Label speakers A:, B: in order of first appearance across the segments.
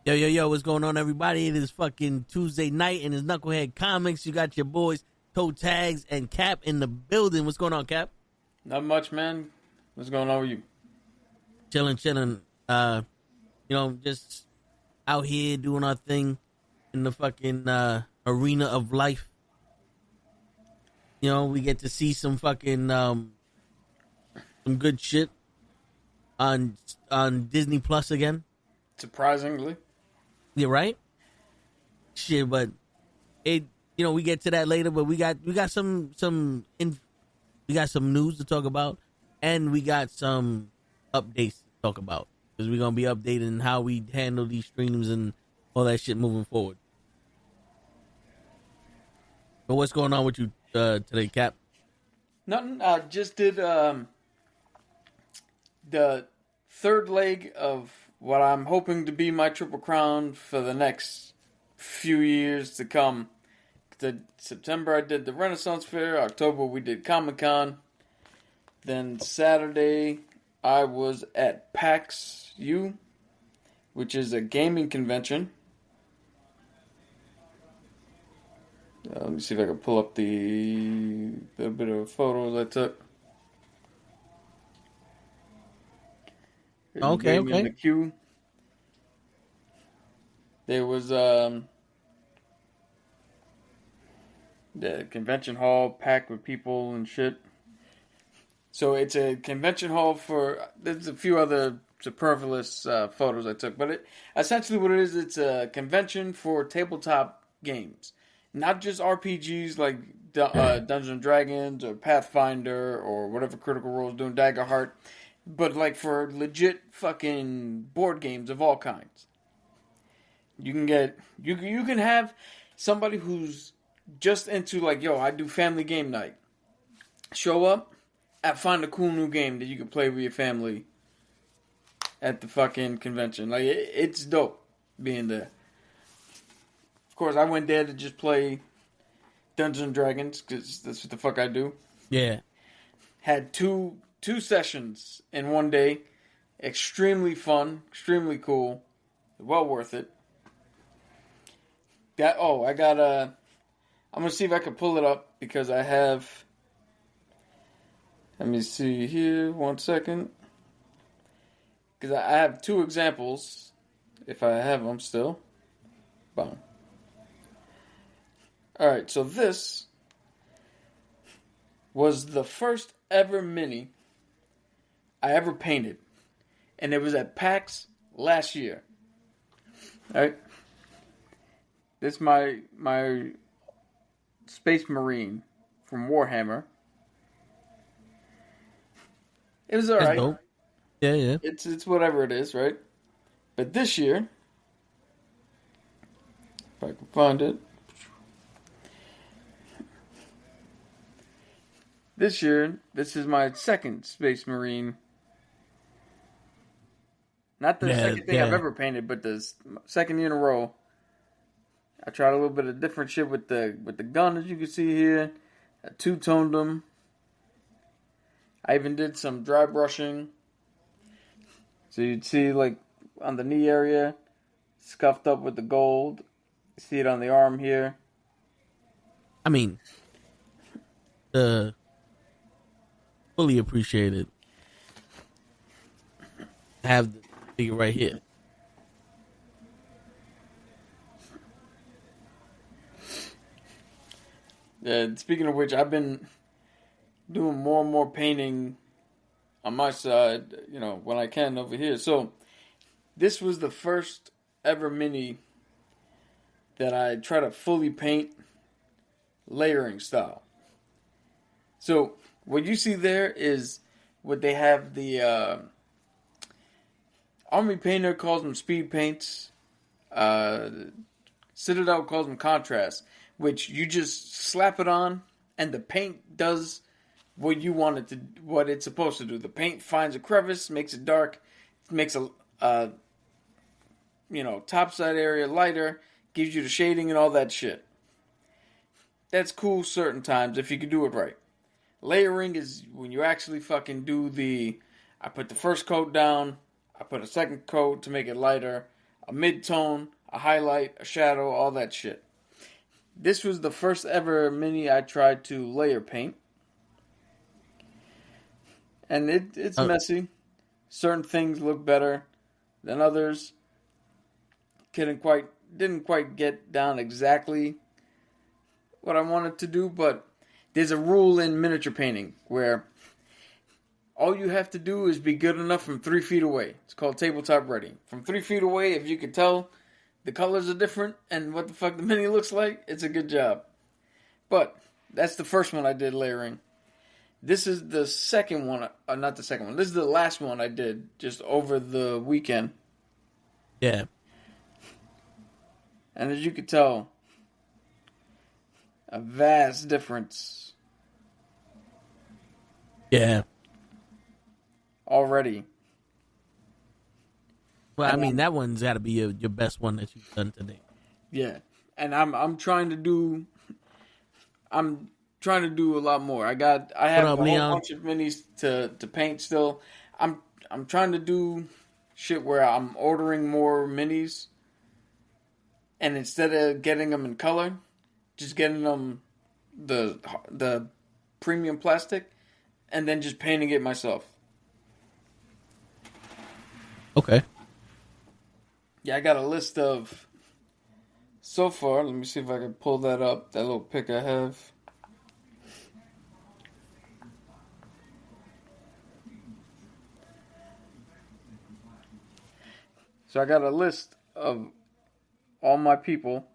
A: Yo, what's going on, everybody? It is fucking Tuesday night, and it's Nukkle HeDD Comics. You got your boys, Toe Tags, and Cap in the building. What's going on, Cap?
B: Not much, man. What's going on with you?
A: Chilling. Just out here doing our thing in the fucking arena of life. You know, we get to see some fucking some good shit on Disney Plus again.
B: Surprisingly.
A: Yeah, right? Shit, but we get to that later, but we got some news to talk about, and we got some updates to talk about, because we're gonna be updating how we handle these streams and all that shit moving forward. But what's going on with you today, Cap?
B: Nothing. I just did the third leg of what I'm hoping to be my Triple Crown for the next few years to come. September I did the Renaissance Fair. October we did Comic-Con. Then Saturday I was at PAX U, which is a gaming convention. Let me see if I can pull up the bit of photos I took.
A: Okay.
B: In the queue. There was the convention hall packed with people and shit. So it's a convention hall for. There's a few other superfluous photos I took, but essentially what it is, it's a convention for tabletop games, not just RPGs like Dungeons and Dragons or Pathfinder or whatever Critical Role is doing, Daggerheart. But like for legit fucking board games of all kinds. You can have somebody who's just into like, yo, I do family game night. Show up and find a cool new game that you can play with your family at the fucking convention. Like it's dope being there. Of course, I went there to just play Dungeons and Dragons because that's what the fuck I do.
A: Yeah.
B: Had two sessions in one day. Extremely fun. Extremely cool. Well worth it. I'm going to see if I can pull it up because I have... Let me see here. 1 second. Because I have two examples. If I have them still. Boom. Alright, so this was the first ever mini I ever painted, and it was at PAX last year. All right, this is my Space Marine from Warhammer. It was alright.
A: Dope. Yeah.
B: It's whatever it is, right? But this year, if I can find it. This year, this is my second Space Marine. Not the second thing I've ever painted, but the second year in a row. I tried a little bit of different shit with the gun, as you can see here. I two-toned them. I even did some dry brushing. So you'd see, like, on the knee area, scuffed up with the gold. You see it on the arm here.
A: I mean, fully appreciated. Have the figure right here.
B: Speaking of which, I've been doing more and more painting on my side, when I can over here. So, this was the first ever mini that I try to fully paint layering style. So, what you see there is what they have the Army Painter calls them speed paints. Citadel calls them contrast, which you just slap it on and the paint does what you want it to, what it's supposed to do. The paint finds a crevice, makes it dark, makes a topside area lighter, gives you the shading and all that shit. That's cool certain times if you can do it right. Layering is when you actually fucking do I put the first coat down, I put a second coat to make it lighter, a mid-tone, a highlight, a shadow, all that shit. This was the first ever mini I tried to layer paint. And it's messy. Certain things look better than others. Didn't quite get down exactly what I wanted to do, but there's a rule in miniature painting where all you have to do is be good enough from 3 feet away. It's called tabletop ready. From 3 feet away, if you can tell the colors are different and what the fuck the mini looks like, it's a good job. But that's the first one I did layering. This is the second one, not the second one. This is the last one I did just over the weekend.
A: Yeah.
B: And as you can tell, a vast difference.
A: Yeah.
B: Already.
A: Well, I mean, that one's got to be your best one that you've done today.
B: Yeah. And I'm trying to do a lot more. I have a whole bunch of minis to paint still. I'm trying to do shit where I'm ordering more minis, and instead of getting them in color, just getting them the premium plastic, and then just painting it myself.
A: Okay.
B: Yeah, I got a list of so far. Let me see if I can pull that up. That little pic I have. So I got a list of all my people.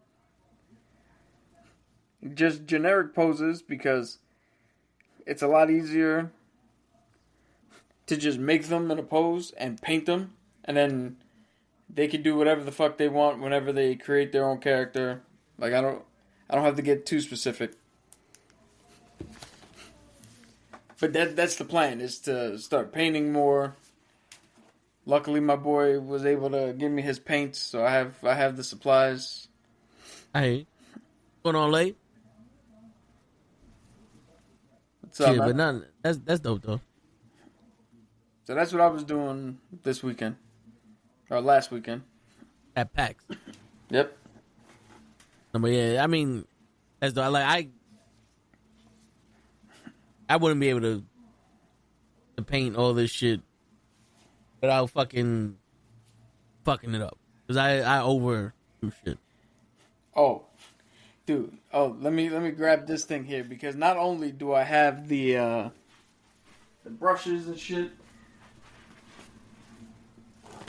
B: Just generic poses because it's a lot easier to just make them in a pose and paint them, and then they can do whatever the fuck they want whenever they create their own character. Like I don't have to get too specific. But that's the plan, is to start painting more. Luckily, my boy was able to give me his paints, so I have the supplies.
A: Hey, going on late?
B: What's up,
A: Yeah,
B: man?
A: but that's dope though.
B: So that's what I was doing this weekend, or last weekend.
A: At PAX.
B: Yep.
A: No, but yeah, I mean, as though I wouldn't be able to paint all this shit without fucking it up, because I over do shit.
B: Oh, dude. Oh, let me grab this thing here, because not only do I have the brushes and shit.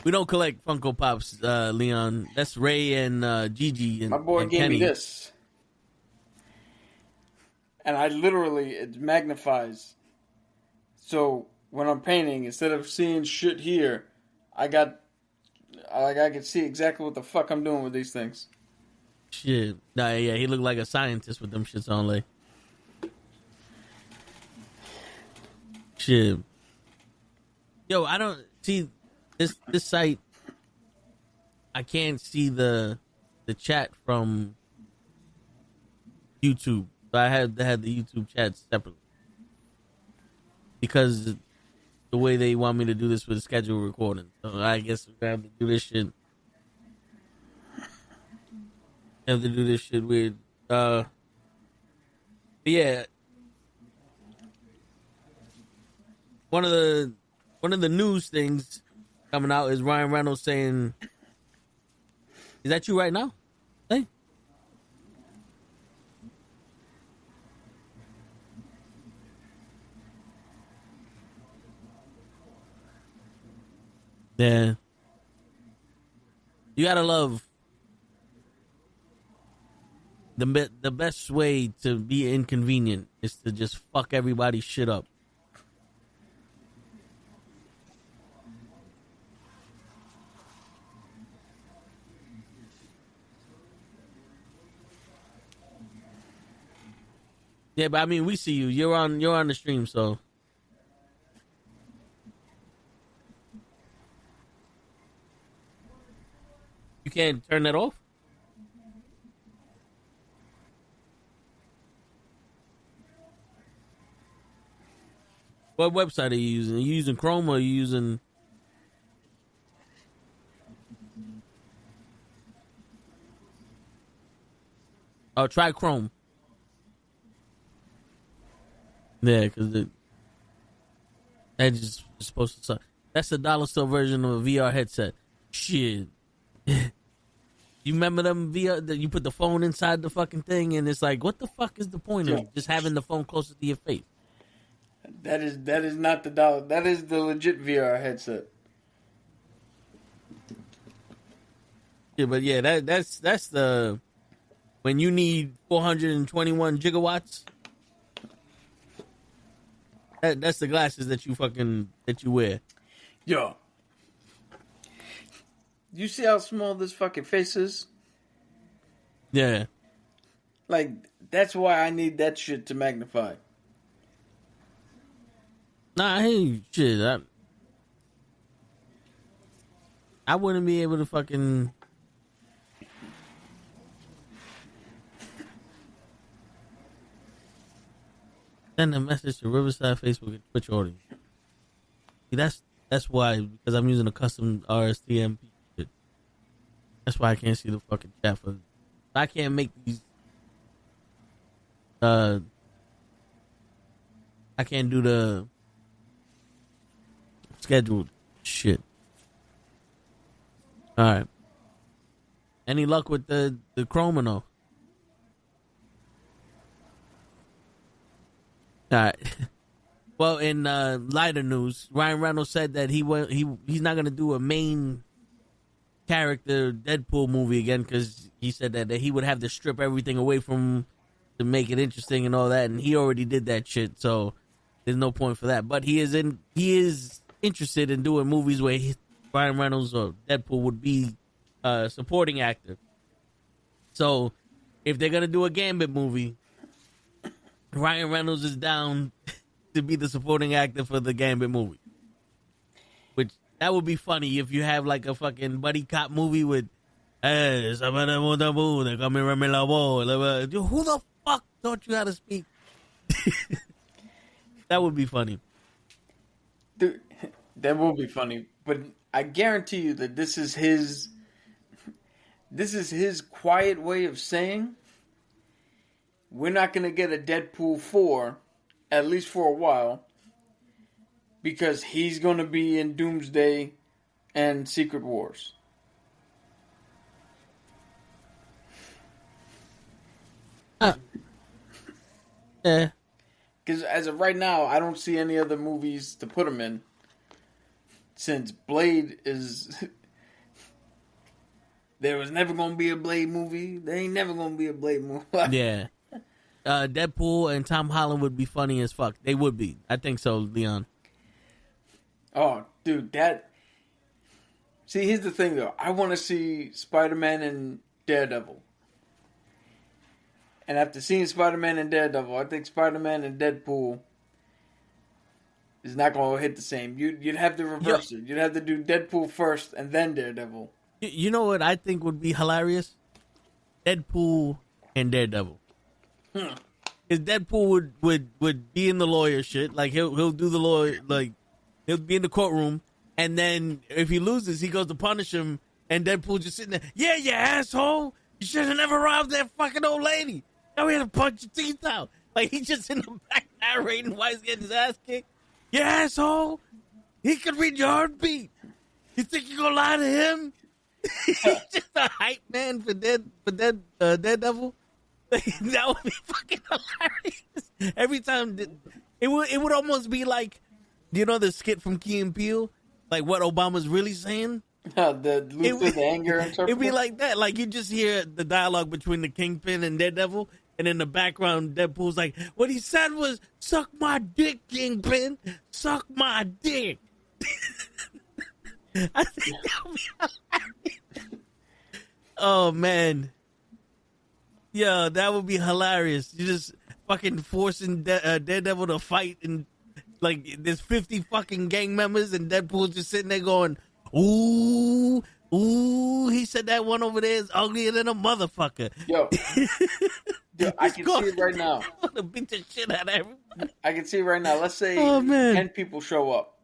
A: We don't collect Funko Pops, Leon. That's Ray and Gigi and
B: my boy
A: and
B: gave
A: Kenny.
B: me this, and it magnifies. So when I'm painting, instead of seeing shit here, I can see exactly what the fuck I'm doing with these things.
A: Shit. Nah, yeah, he looked like a scientist with them shits on, like. Shit. Yo, I don't see this site. I can't see the chat from YouTube. So I had the YouTube chat separately, because the way they want me to do this with the schedule recording. So I guess we have to do this shit. Have to do this shit with but yeah. One of the news things coming out is Ryan Reynolds saying, "Is that you right now?" Hey. Yeah. You gotta love the best way to be inconvenient is to just fuck everybody's shit up. Yeah, but I mean, we see you. You're on the stream, so you can't turn that off. What website are you using? Are you using Chrome or are you using? Oh, try Chrome. Yeah, because that just is supposed to suck. That's the dollar store version of a VR headset. Shit. You remember them VR that you put the phone inside the fucking thing and it's like, what the fuck is the point of just having the phone closer to your face?
B: That is not the dollar. That is the legit VR headset.
A: Yeah, but yeah, that's the when you need 421 gigawatts. That's the glasses that you wear.
B: Yo. You see how small this fucking face is?
A: Yeah.
B: Like, that's why I need that shit to magnify.
A: Nah, hey, shit. I wouldn't be able to fucking... send a message to Riverside, Facebook, and Twitch audience. See, that's why, because I'm using a custom RSTM shit. That's why I can't see the fucking chat for. I can't make these. I can't do the scheduled shit. All right. Any luck with the Chrome or no? All right. Well, in lighter news, Ryan Reynolds said that he's not gonna do a main character Deadpool movie again because he said that he would have to strip everything away from him to make it interesting and all that, and he already did that shit, so there's no point for that. But he is interested in doing movies where Ryan Reynolds or Deadpool would be a supporting actor. So if they're gonna do a Gambit movie, Ryan Reynolds is down to be the supporting actor for the Gambit movie. Which, that would be funny if you have like a fucking buddy cop movie with who the fuck taught you how to speak? That would be funny.
B: Dude, that will be funny. But I guarantee you that this is his quiet way of saying we're not going to get a Deadpool 4, at least for a while, because he's going to be in Doomsday and Secret Wars.
A: Yeah.
B: Because as of right now, I don't see any other movies to put him in. Since Blade is... There was never going to be a Blade movie. There ain't never going to be a Blade movie.
A: Yeah. Deadpool and Tom Holland would be funny as fuck. They would be. I think so, Leon.
B: Oh, dude, that... See, here's the thing, though. I want to see Spider-Man and Daredevil. And after seeing Spider-Man and Daredevil, I think Spider-Man and Deadpool is not going to hit the same. You'd have to reverse it. You'd have to do Deadpool first and then Daredevil.
A: You know what I think would be hilarious? Deadpool and Daredevil. Because Deadpool would be in the lawyer shit. Like, he'll do the lawyer, like, he'll be in the courtroom. And then if he loses, he goes to punish him. And Deadpool just sitting there, yeah, you asshole. You should have never robbed that fucking old lady. Now we had to punch your teeth out. Like, he's just in the back narrating why he's getting his ass kicked. You asshole. He could read your heartbeat. You think you're going to lie to him? He's just a hype man for Daredevil. That would be fucking hilarious. Every time it would almost be like, you know, the skit from Key and Peele, like what Obama's really saying.
B: The anger interpreter.
A: It'd be like that. Like you just hear the dialogue between the Kingpin and Daredevil, and in the background, Deadpool's like, what he said was, "Suck my dick, Kingpin. Suck my dick." I think that would be hilarious. Oh man. Yeah, that would be hilarious. You just fucking forcing Daredevil to fight, and like there's 50 fucking gang members, and Deadpool's just sitting there going, "Ooh, ooh," he said that one over there is uglier than a motherfucker.
B: Yo, I can see it right now.
A: I want to beat the shit out of everybody.
B: I can see it right now. Let's say 10 people show up.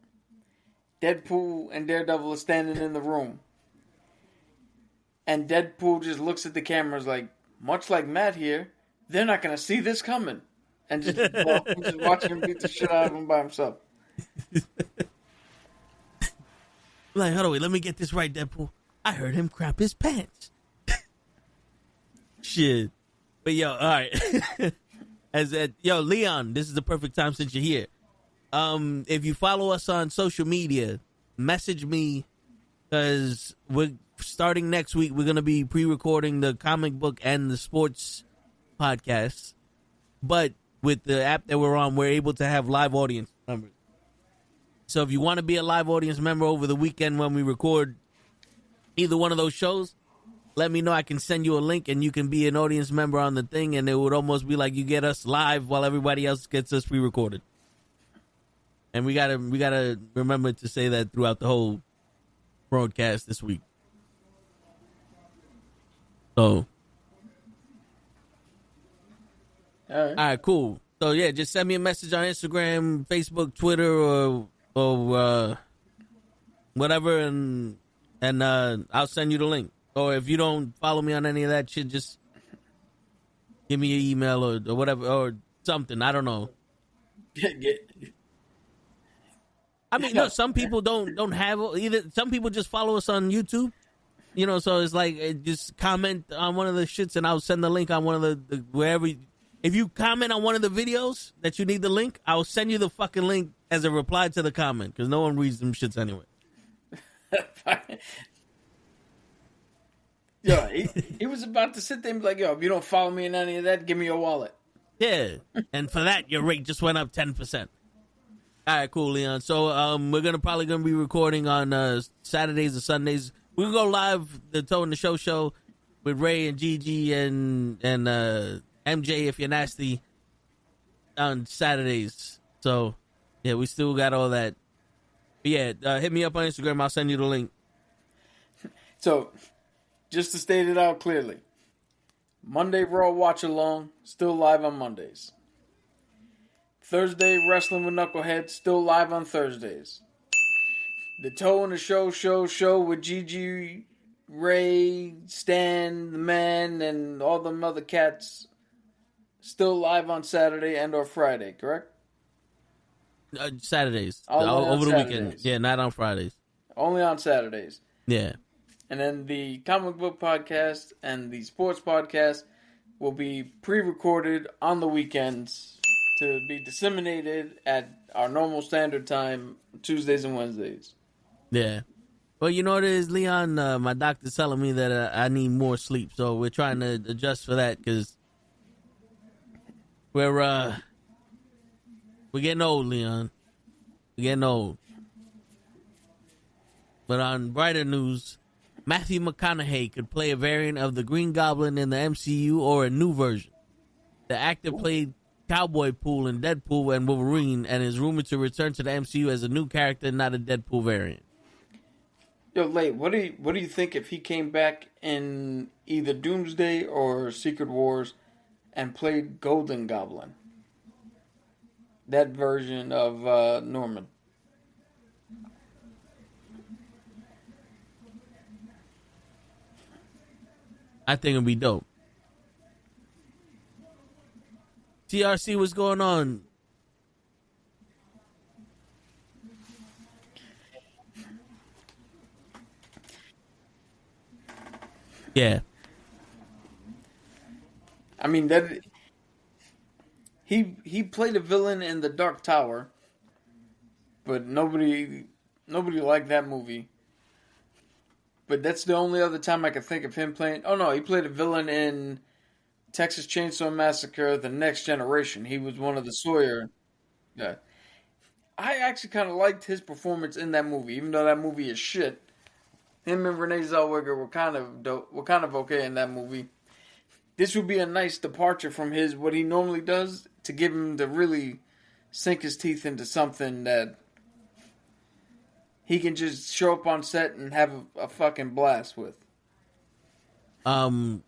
B: Deadpool and Daredevil are standing in the room. And Deadpool just looks at the cameras like, much like Matt here, they're not going to see this coming. And just watching him beat the shit out of him by himself.
A: Like, hold on, wait, let me get this right, Deadpool. I heard him crap his pants. Shit. But yo, all right. Yo, Leon, this is the perfect time since you're here. If you follow us on social media, message me, because we're starting next week. We're gonna be pre-recording the comic book and the sports podcasts, but with the app that we're on, we're able to have live audience members. So if you want to be a live audience member over the weekend when we record either one of those shows, let me know. I can send you a link and you can be an audience member on the thing, and it would almost be like you get us live while everybody else gets us pre-recorded. And we gotta remember to say that throughout the whole broadcast this week. So, all right, cool. So yeah, just send me a message on Instagram, Facebook, Twitter, or whatever, and I'll send you the link. Or if you don't follow me on any of that shit, just give me your email or whatever or something. I don't know. I mean, no, some people don't have either. Some people just follow us on YouTube, you know. So it's like just comment on one of the shits, and I'll send the link on one of the wherever. If you comment on one of the videos that you need the link, I'll send you the fucking link as a reply to the comment, because no one reads them shits anyway.
B: Yo, he was about to sit there and be like, yo, if you don't follow me in any of that, give me your wallet.
A: Yeah, and for that, your rate just went up 10%. All right, cool, Leon. So we're probably gonna be recording on Saturdays or Sundays. We can go live, the Toe and the Show with Ray and Gigi and MJ if you're nasty on Saturdays. So yeah, we still got all that. But yeah, hit me up on Instagram. I'll send you the link.
B: So, just to state it out clearly, Monday Raw Watch Along, still live on Mondays. Thursday Wrestling with Knucklehead, still live on Thursdays. The Toe and the Show with Gigi, Ray, Stan, the Man, and all them other cats, still live on Saturday and or Friday, correct?
A: Saturdays.
B: Over
A: the weekend. Yeah, not on Fridays.
B: Only on Saturdays.
A: Yeah.
B: And then the comic book podcast and the sports podcast will be pre-recorded on the weekends to be disseminated at our normal standard time, Tuesdays and Wednesdays.
A: Yeah. Well, you know what it is, Leon? My doctor's telling me that I need more sleep, so we're trying to adjust for that, because we're getting old, Leon. We're getting old. But on brighter news, Matthew McConaughey could play a variant of the Green Goblin in the MCU or a new version. The actor played Cowboy Pool in Deadpool and Wolverine, and is rumored to return to the MCU as a new character, not a Deadpool variant.
B: Yo, Late, what do you think if he came back in either Doomsday or Secret Wars and played Golden Goblin? That version of Norman.
A: I think it'd be dope. TRC, what's going on? Yeah.
B: I mean, that he played a villain in The Dark Tower, but nobody liked that movie. But that's the only other time I can think of him playing. Oh no, he played a villain in Texas Chainsaw Massacre: The Next Generation. He was one of the Sawyer. Yeah. I actually kind of liked his performance in that movie, even though that movie is shit. Him and Renee Zellweger were kind of okay in that movie. This would be a nice departure from what he normally does, to give him to really sink his teeth into something that he can just show up on set and have a fucking blast with.
A: So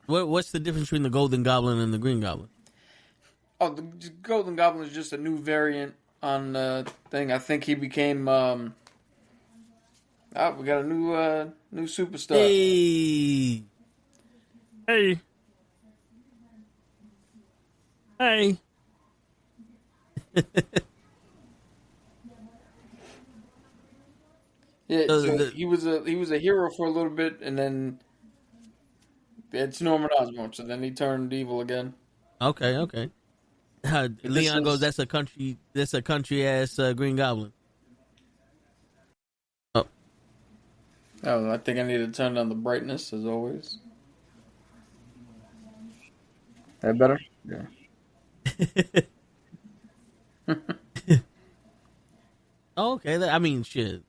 A: what's the difference between the Golden Goblin and the Green Goblin?
B: Oh, the Golden Goblin is just a new variant on the thing. I think he became we got a new superstar.
A: Hey. Hey. Hey.
B: Yeah,
A: So
B: so he was a hero for a little bit, and then it's Norman Osborn. So then he turned evil again.
A: okay, okay.
B: This
A: Leon goes,
B: is
A: that's a country ass Green Goblin. Oh,
B: I think I need to turn down the brightness as always. That better? Yeah.
A: oh okay. I mean, shit.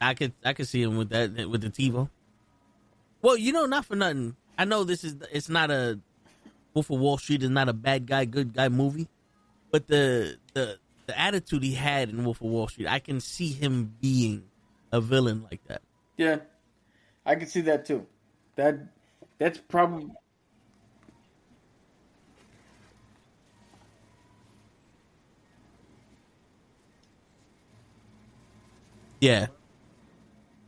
A: I could see him with that with the TiVo. Well, not for nothing. I know it's not a Wolf of Wall Street is not a bad guy, good guy movie, but the attitude he had in Wolf of Wall Street, I can see him being a villain like that.
B: Yeah, I can see that too. That's probably
A: Yeah.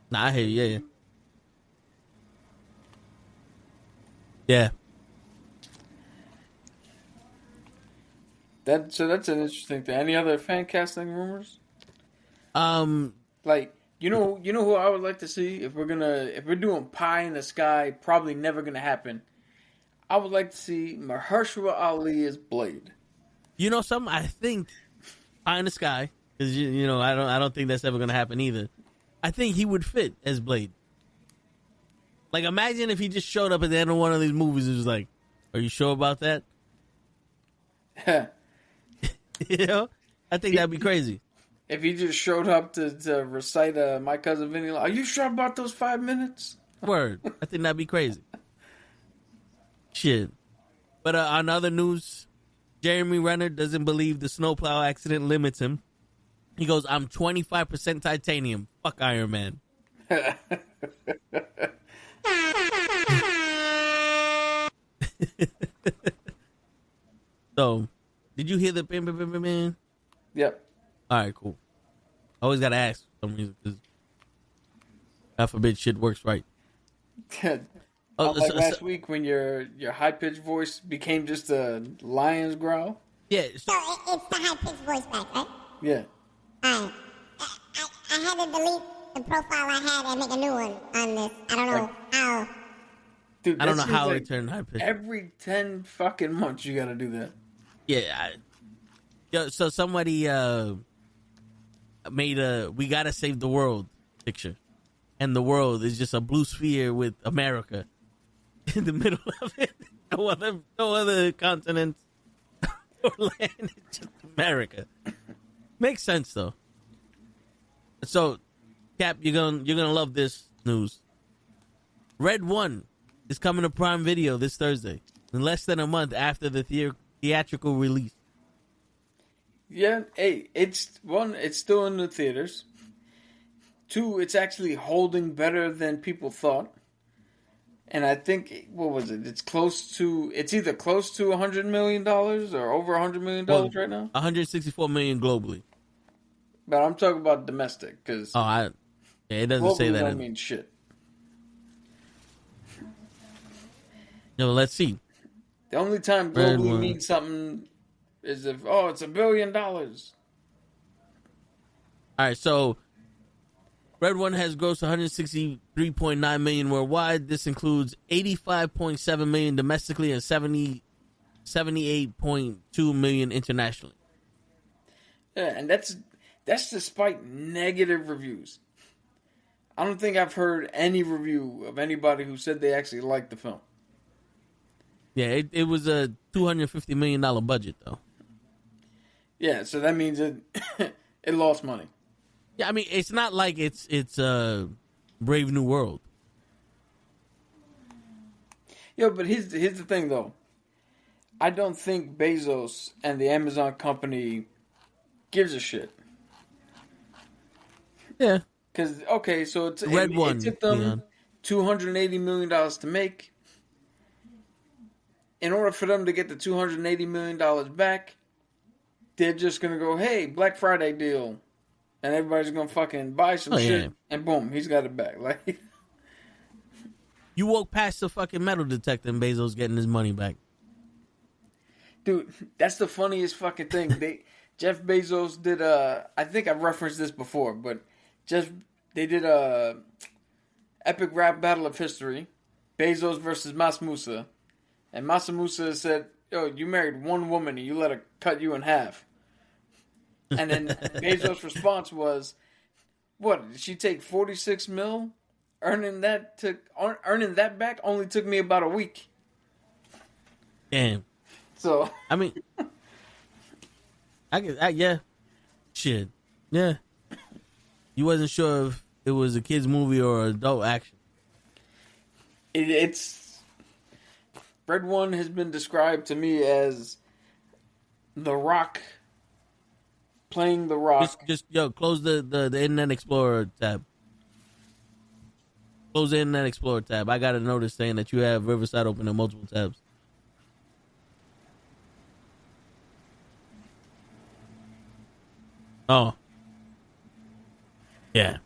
A: Nah, I hear you. Yeah. Yeah.
B: that. So that's an interesting thing. Any other fan casting rumors?
A: Um.
B: Like you know who I would like to see if we're doing Pie in the Sky. Probably never gonna happen. I would like to see Mahershala Ali as Blade.
A: Something I think Eye in the Sky because I don't think that's ever gonna happen either. I think he would fit as Blade. Like, imagine if he just showed up at the end of one of these movies and was like, "Are you sure about that?" I think that'd be crazy.
B: If he just showed up to recite My Cousin Vinny, are you sure about those 5 minutes?
A: Word. I think that'd be crazy. Shit. But on other news, Jeremy Renner doesn't believe the snowplow accident limits him. He goes, "I'm 25% titanium. Fuck Iron Man." So, did you hear the bam, bam, bam, bam, bam?
B: Yep.
A: All right, cool. Always got to ask for some reason because God forbid shit works right.
B: Like last week when your high pitched voice became just a lion's growl.
A: Yeah.
C: So it's the high pitched voice back, right?
B: Yeah.
C: Alright. I had to delete the profile I had and make a new one on this. I don't know how.
B: Dude,
A: I don't know
B: that
A: how
B: seems
A: it turned high pitch.
B: Every 10 fucking months you gotta do that.
A: Yeah. So somebody made a "We Gotta Save the World" picture, and the world is just a blue sphere with America in the middle of it. No other continent or land. It's just America. Makes sense though. So, Cap, you're gonna love this news. Red One is coming to Prime Video this Thursday, in less than a month after the theatrical release.
B: Yeah, hey, it's still in the theaters. 2, it's actually holding better than people thought. And I think, what was it? It's either close to $100 million or over $100 million right now.
A: 164 million globally.
B: But I'm talking about domestic, because
A: it doesn't say that.
B: Don't mean shit.
A: Let's see.
B: The only time globally means something is if it's $1 billion.
A: All right, so Red One has grossed 163.9 million worldwide. This includes 85.7 million domestically and 78.2 million internationally.
B: Yeah, and that's despite negative reviews. I don't think I've heard any review of anybody who said they actually liked the film.
A: Yeah, it was a $250 million budget, though.
B: Yeah, so that means it lost money.
A: Yeah, I mean, it's not like it's Brave New World.
B: Yo, but here's the thing, though. I don't think Bezos and the Amazon company gives a shit.
A: Yeah.
B: Because, okay, so it took them $280 million to make. In order for them to get the $280 million back, they're just going to go, hey, Black Friday deal. And everybody's going to fucking buy some shit.
A: Yeah.
B: And boom, he's got it back. Like,
A: You walk past the fucking metal detector and Bezos getting his money back.
B: Dude, that's the funniest fucking thing. Jeff Bezos did I think I've referenced this before, but they did a epic rap battle of history, Bezos versus Mas Musa, and Mas Musa said, "Yo, you married one woman and you let her cut you in half." And then Bezos' response was, "What? Did she take 46 mil? Earning that back only took me about a week."
A: Damn.
B: So
A: I mean, yeah, shit, yeah. You wasn't sure if it was a kids movie or adult action.
B: It's Red One has been described to me as The Rock playing The Rock.
A: Just close the Internet Explorer tab. Close the Internet Explorer tab. I got a notice saying that you have Riverside open in multiple tabs. Oh. Yeah.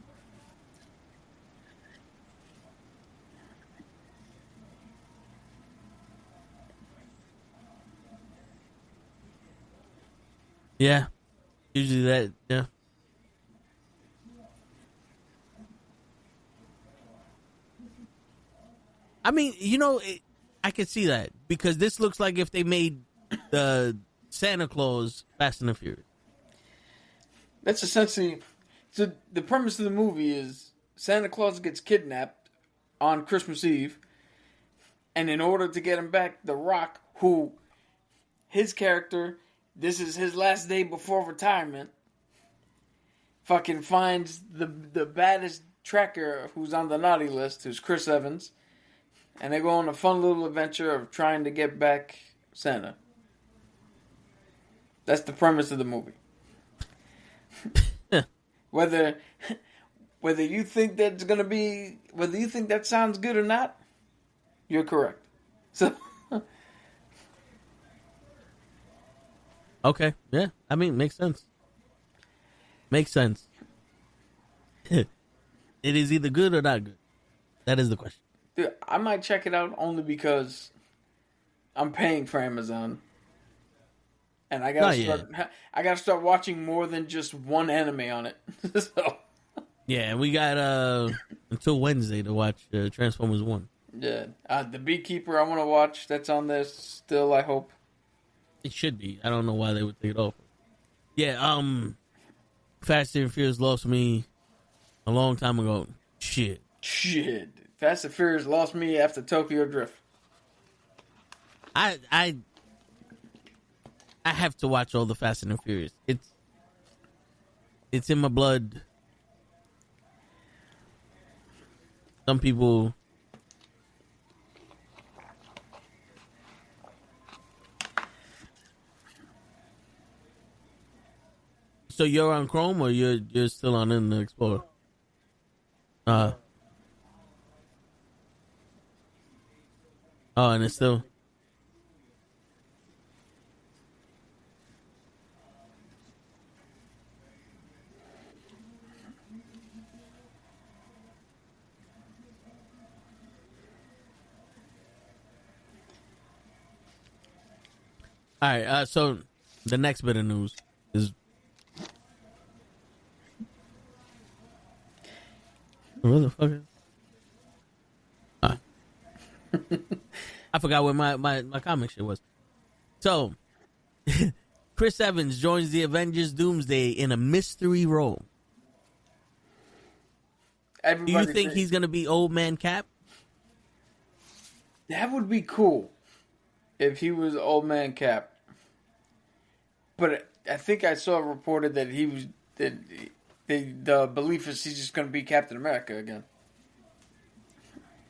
A: Yeah. Usually that, yeah. I mean, I can see that because this looks like if they made the Santa Claus Fast and the Furious.
B: That's essentially... So the premise of the movie is Santa Claus gets kidnapped on Christmas Eve, and in order to get him back, The Rock, who his character, this is his last day before retirement, fucking finds the baddest tracker who's on the naughty list, who's Chris Evans, and they go on a fun little adventure of trying to get back Santa. That's the premise of the movie. Whether you think that's gonna be, whether you think that sounds good or not, you're correct. So,
A: okay, yeah, I mean, makes sense. Makes sense. It is either good or not good. That is the question.
B: Dude, I might check it out only because I'm paying for Amazon. And I gotta start watching more than just one anime on it. So.
A: Yeah, we got until Wednesday to watch Transformers 1.
B: Yeah, The Beekeeper I want to watch. That's on this still, I hope.
A: It should be. I don't know why they would take it off. Yeah, Fast and Furious lost me a long time ago. Shit.
B: Fast and Furious lost me after Tokyo Drift.
A: I have to watch all the Fast and Furious. It's in my blood. Some people. So you're on Chrome or you're still on Internet Explorer? Oh, and it's still. All right, so the next bit of news is... What the fuck is... I forgot what my comic shit was. So, Chris Evans joins the Avengers Doomsday in a mystery role. Do you think he's going to be Old Man Cap?
B: That would be cool if he was Old Man Cap. But I think I saw reported that he was the belief is he's just going to be Captain America again.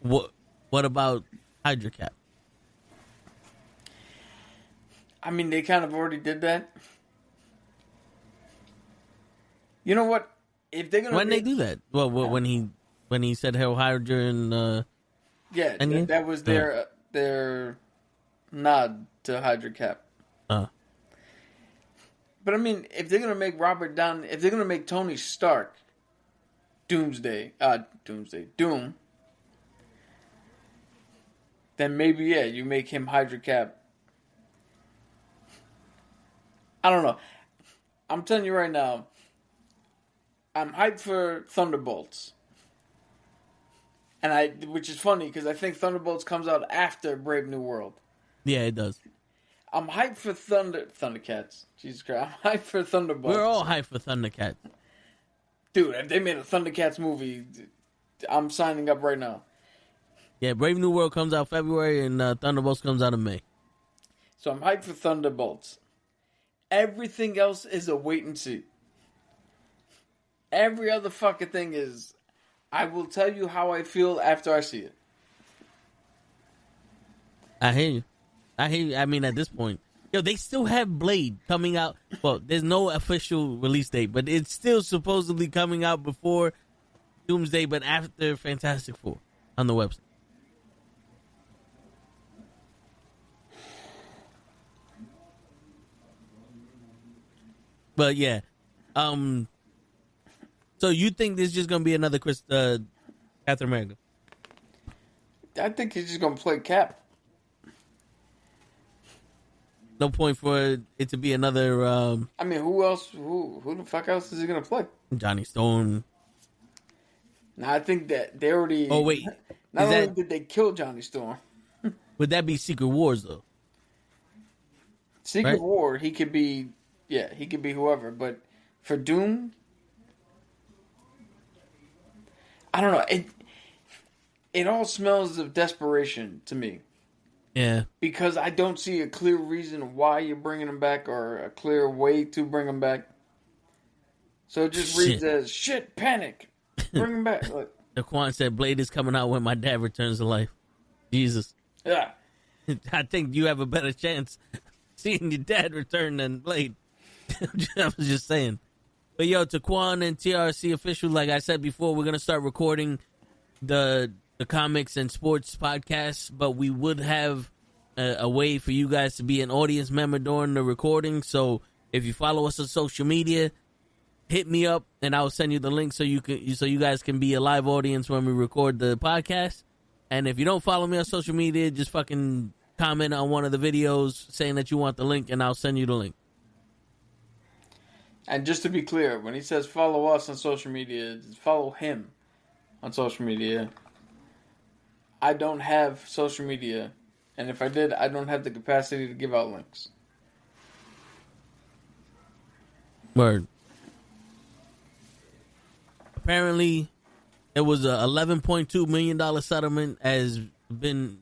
A: What about Hydra Cap?
B: I mean, they kind of already did that. You know what? If they're gonna
A: they do that? Well, when he said Hail Hydra and
B: yeah, that was their nod to Hydra Cap. But I mean, if they're gonna make if they're gonna make Tony Stark Doom, then maybe, yeah, you make him Hydra Cap. I don't know. I'm telling you right now, I'm hyped for Thunderbolts. Which is funny, because I think Thunderbolts comes out after Brave New World.
A: Yeah, it does.
B: I'm hyped for Thundercats. Jesus Christ. I'm hyped for Thunderbolts.
A: We're all hyped for Thundercats.
B: Dude, if they made a Thundercats movie, I'm signing up right now.
A: Yeah, Brave New World comes out February and Thunderbolts comes out in May.
B: So I'm hyped for Thunderbolts. Everything else is a wait and see. Every other fucking thing is, I will tell you how I feel after I see it.
A: I hear you. I mean, at this point, yo, they still have Blade coming out. Well, there's no official release date, but it's still supposedly coming out before Doomsday, but after Fantastic Four on the website. But yeah, so you think this is just gonna be another Captain America?
B: I think he's just gonna play Cap.
A: No point for it to be another.
B: I mean, who else? Who the fuck else is he gonna play?
A: Johnny Storm.
B: Now I think that they already.
A: Oh wait,
B: not only did they kill Johnny Storm.
A: Would that be Secret Wars though?
B: Secret
A: Right?
B: War, he could be. Yeah, he could be whoever. But for Doom, I don't know. It all smells of desperation to me.
A: Yeah.
B: Because I don't see a clear reason why you're bringing him back or a clear way to bring him back. So it just reads as, shit, panic. Bring him back. Like,
A: Daquan said Blade is coming out when my dad returns to life. Jesus.
B: yeah.
A: I think you have a better chance seeing your dad return than Blade. I was just saying. But yo, Taquan and TRC official, like I said before, we're going to start recording the comics and sports podcasts, but we would have a way for you guys to be an audience member during the recording. So if you follow us on social media, hit me up and I'll send you the link so you guys can be a live audience when we record the podcast. And if you don't follow me on social media, just fucking comment on one of the videos saying that you want the link and I'll send you the link.
B: And just to be clear, when he says follow us on social media, follow him on social media. I don't have social media, and if I did, I don't have the capacity to give out links.
A: Word. Apparently, there was a $11.2 million settlement has been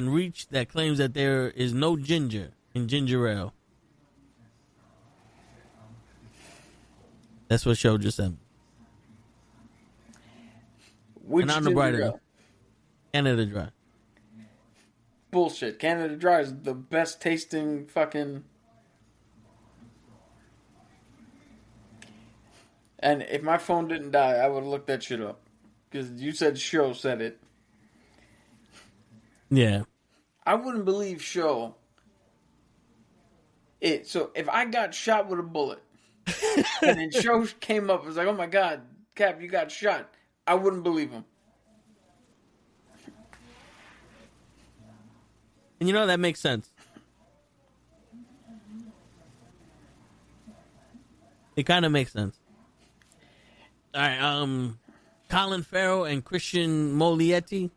A: reached that claims that there is no ginger in ginger ale. That's what show just said.
B: Which
A: and on the brighter, Canada Dry.
B: Bullshit. Canada Dry is the best tasting fucking. And if my phone didn't die, I would have looked that shit up. Because you said Show said it.
A: Yeah.
B: I wouldn't believe Show. So if I got shot with a bullet, and then Show came up and was like, oh my God, Cap, you got shot, I wouldn't believe him.
A: And you know, that makes sense. It kind of makes sense. All right, Colin Farrell and Christian Molietti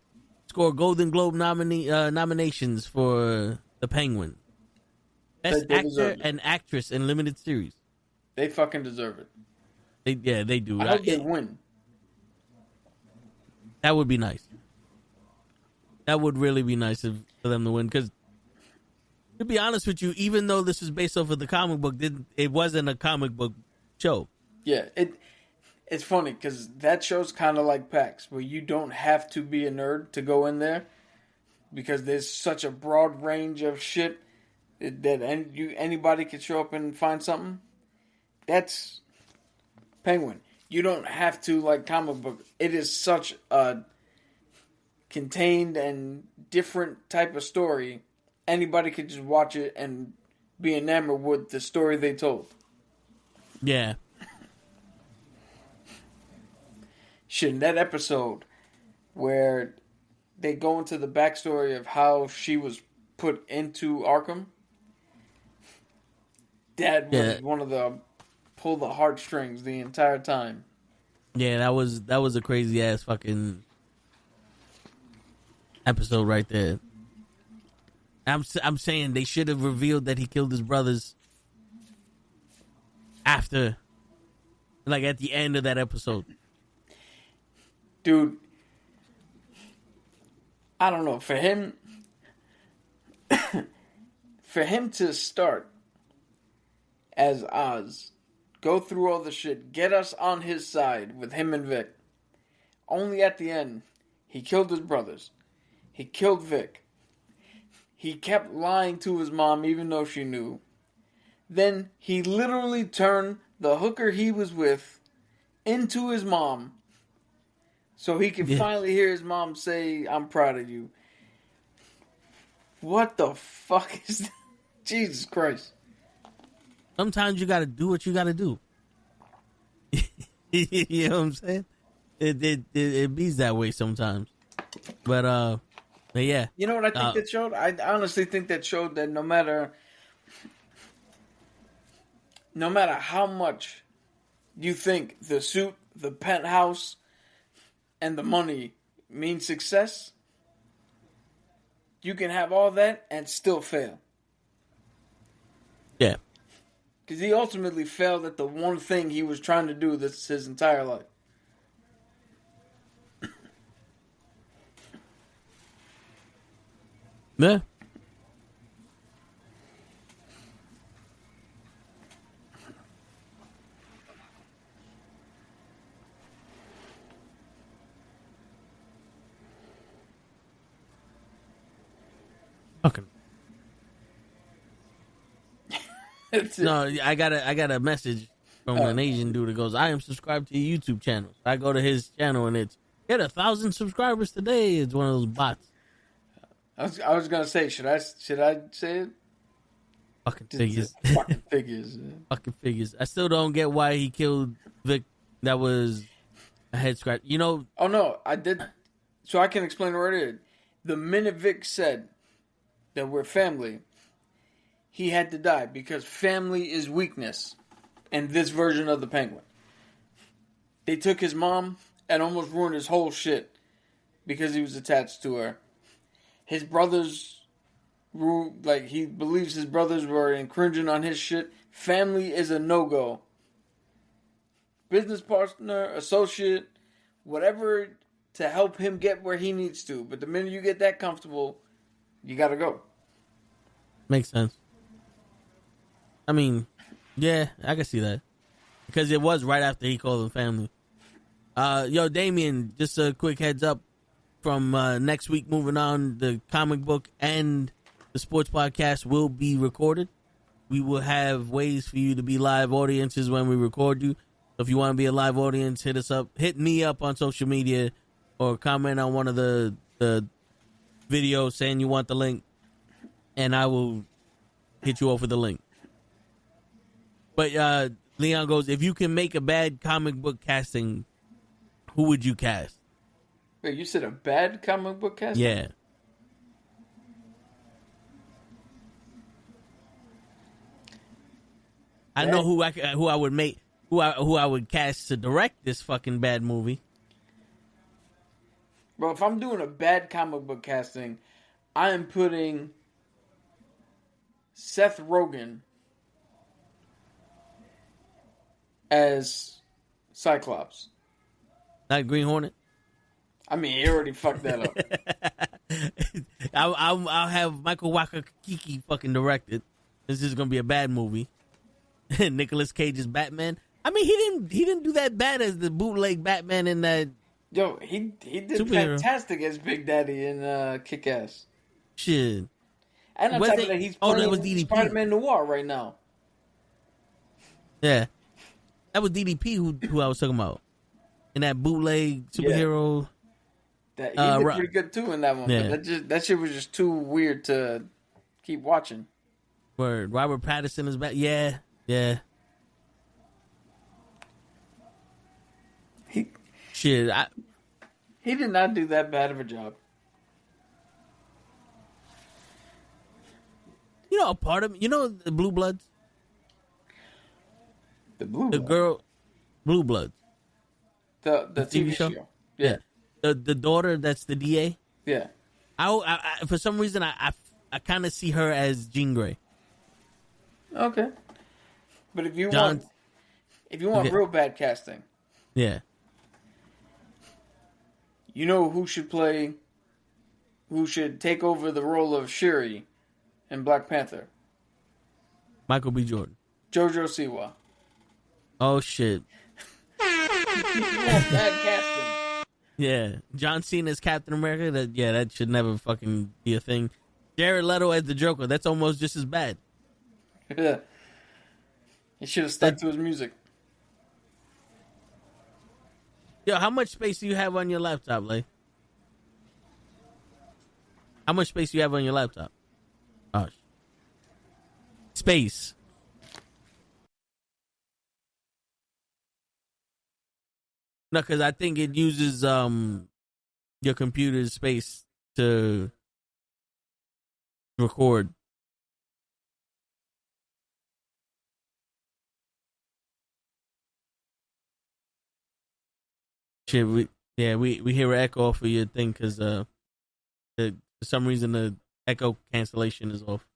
A: score Golden Globe nominations for The Penguin. Best actor and actress in limited series.
B: They fucking deserve it.
A: They do.
B: I hope they win.
A: That would be nice. That would really be nice for them to win. Because, to be honest with you, even though this is based off of the comic book, it wasn't a comic book show.
B: Yeah, it's funny because that show's kind of like PAX, where you don't have to be a nerd to go in there because there's such a broad range of shit that anybody can show up and find something. That's Penguin. You don't have to like comic book. It is such a contained and different type of story. Anybody could just watch it and be enamored with the story they told.
A: Yeah.
B: Shit, in that episode where they go into the backstory of how she was put into Arkham. Dad was one of the pull the heartstrings the entire time.
A: Yeah, that was a crazy ass fucking episode right there. I'm saying they should have revealed that he killed his brothers after, like, at the end of that episode.
B: Dude, I don't know, for him to start as Oz, go through all the shit, get us on his side with him and Vic. Only at the end, he killed his brothers. He killed Vic. He kept lying to his mom even though she knew. Then he literally turned the hooker he was with into his mom so he could finally hear his mom say, "I'm proud of you." What the fuck is that? Jesus Christ.
A: Sometimes you gotta do what you gotta do. You know what I'm saying? It beats that way sometimes. But yeah.
B: You know what I think that showed? I honestly think that showed that no matter how much you think the suit, the penthouse, and the money mean success, you can have all that and still fail.
A: Yeah.
B: Because he ultimately failed at the one thing he was trying to do this his entire life.
A: Yeah. Okay. No, I got a message from an Asian dude that goes, "I am subscribed to your YouTube channel." I go to his channel and it's get 1,000 subscribers today. It's one of those bots.
B: I was gonna say, should I say it?
A: Fucking figures.
B: Fucking figures.
A: Fucking figures. I still don't get why he killed Vic. That was a head scratch. You know.
B: Oh no, I did. So I can explain what it is. The minute Vic said that we're family, he had to die because family is weakness in this version of the Penguin. They took his mom and almost ruined his whole shit because he was attached to her. His brothers, like, he believes his brothers were infringing on his shit. Family is a no-go. Business partner, associate, whatever to help him get where he needs to. But the minute you get that comfortable, you gotta go.
A: Makes sense. I mean, yeah, I can see that. Because it was right after he called them family. Yo, Damien, just a quick heads up. From next week moving on, the comic book and the sports podcast will be recorded. We will have ways for you to be live audiences when we record you. So if you want to be a live audience, hit us up. Hit me up on social media or comment on one of the videos saying you want the link. And I will hit you off with the link. But Leon goes, if you can make a bad comic book casting, who would you cast?
B: Wait, you said a bad comic book casting?
A: Yeah. I know who I would make, who I would cast to direct this fucking bad movie.
B: Bro, if I'm doing a bad comic book casting, I am putting Seth Rogen as Cyclops.
A: Not Green Hornet?
B: I mean, he already fucked that up.
A: I'll have Michael Wakakiki fucking directed. This is gonna be a bad movie. Nicolas Cage's Batman. I mean, he didn't do that bad as the bootleg Batman in that.
B: Yo, he did
A: Superhero.
B: fantastic as Big Daddy in Kick-Ass.
A: Shit.
B: And on top of that, he's playing Spider-Man Noir right now.
A: Yeah, that was DDP who I was talking about in that bootleg superhero.
B: Yeah. That he did pretty good too in that one.
A: Yeah.
B: But that shit was just too weird to keep watching.
A: Where Robert Pattinson is back. Yeah.
B: He
A: Shit.
B: did not do that bad of a job.
A: You know, a part of me. You know, the Blue Bloods,
B: The Blue
A: the
B: Blood.
A: girl, Blue Bloods,
B: The
A: TV
B: TV
A: show?
B: show. Yeah.
A: the daughter that's the DA.
B: Yeah.
A: I for some reason I kind of see her as Jean Grey.
B: Okay. But if you
A: John,
B: want
A: okay.
B: real bad casting,
A: Yeah.
B: you know who should take over the role of Shuri in Black Panther?
A: Michael B. Jordan.
B: JoJo Siwa.
A: Oh shit.
B: Bad casting.
A: Yeah, John Cena as Captain America. That should never fucking be a thing. Jared Leto as the Joker. That's almost just as bad.
B: Yeah. He should have stuck to his music.
A: Yo, how much space do you have on your laptop, Lay? How much space do you have on your laptop? Oh, space. No, because I think it uses your computer's space to record. Shit, we hear an echo off of your thing because for some reason the echo cancellation is off.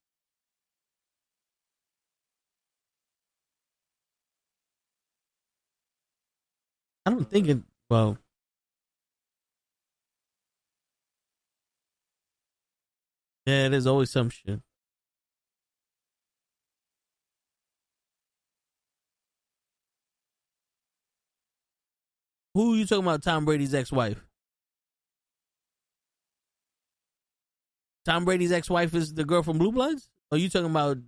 A: I don't think it. Well, yeah, there's always some shit. Who are you talking about? Tom Brady's ex-wife. Tom Brady's ex-wife is the girl from Blue Bloods? Or are you talking about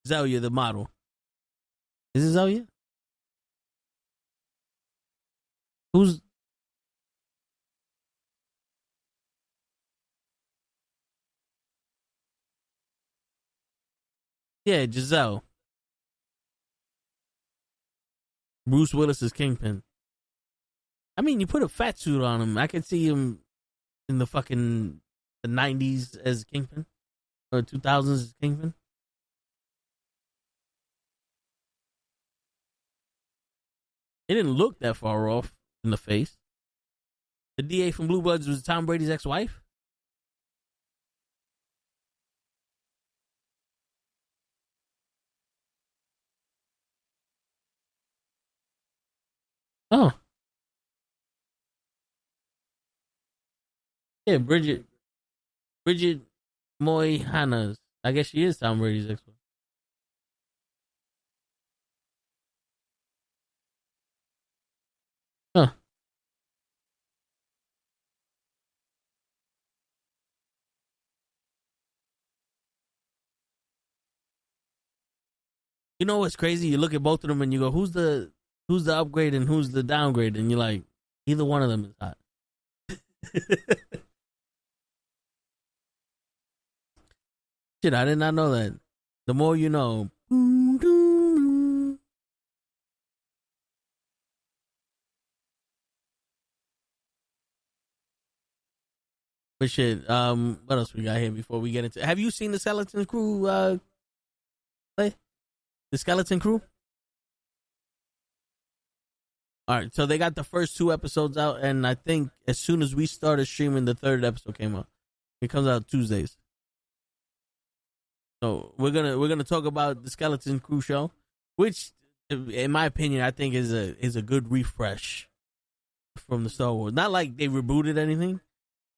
A: Zelia, the model? Is it Zelia? Who's... Yeah, Giselle. Bruce Willis is Kingpin. I mean, you put a fat suit on him. I could see him in the 90s as Kingpin. Or 2000s as Kingpin. It didn't look that far off in the face. The DA from Blue Bloods was Tom Brady's ex-wife? Oh. Yeah, Bridget Moynihan's. I guess she is Tom Brady's ex-wife. Huh. You know what's crazy? You look at both of them and you go, who's the upgrade and who's the downgrade? And you're like, either one of them is hot. Shit, I did not know that. The more you know. But shit, what else we got here before we get into? Have you seen the Skeleton Crew play? The Skeleton Crew? All right, so they got the first 2 episodes out, and I think as soon as we started streaming, the 3rd episode came out. It comes out Tuesdays. So we're gonna talk about the Skeleton Crew show, which, in my opinion, I think is a good refresh from the Star Wars. Not like they rebooted anything.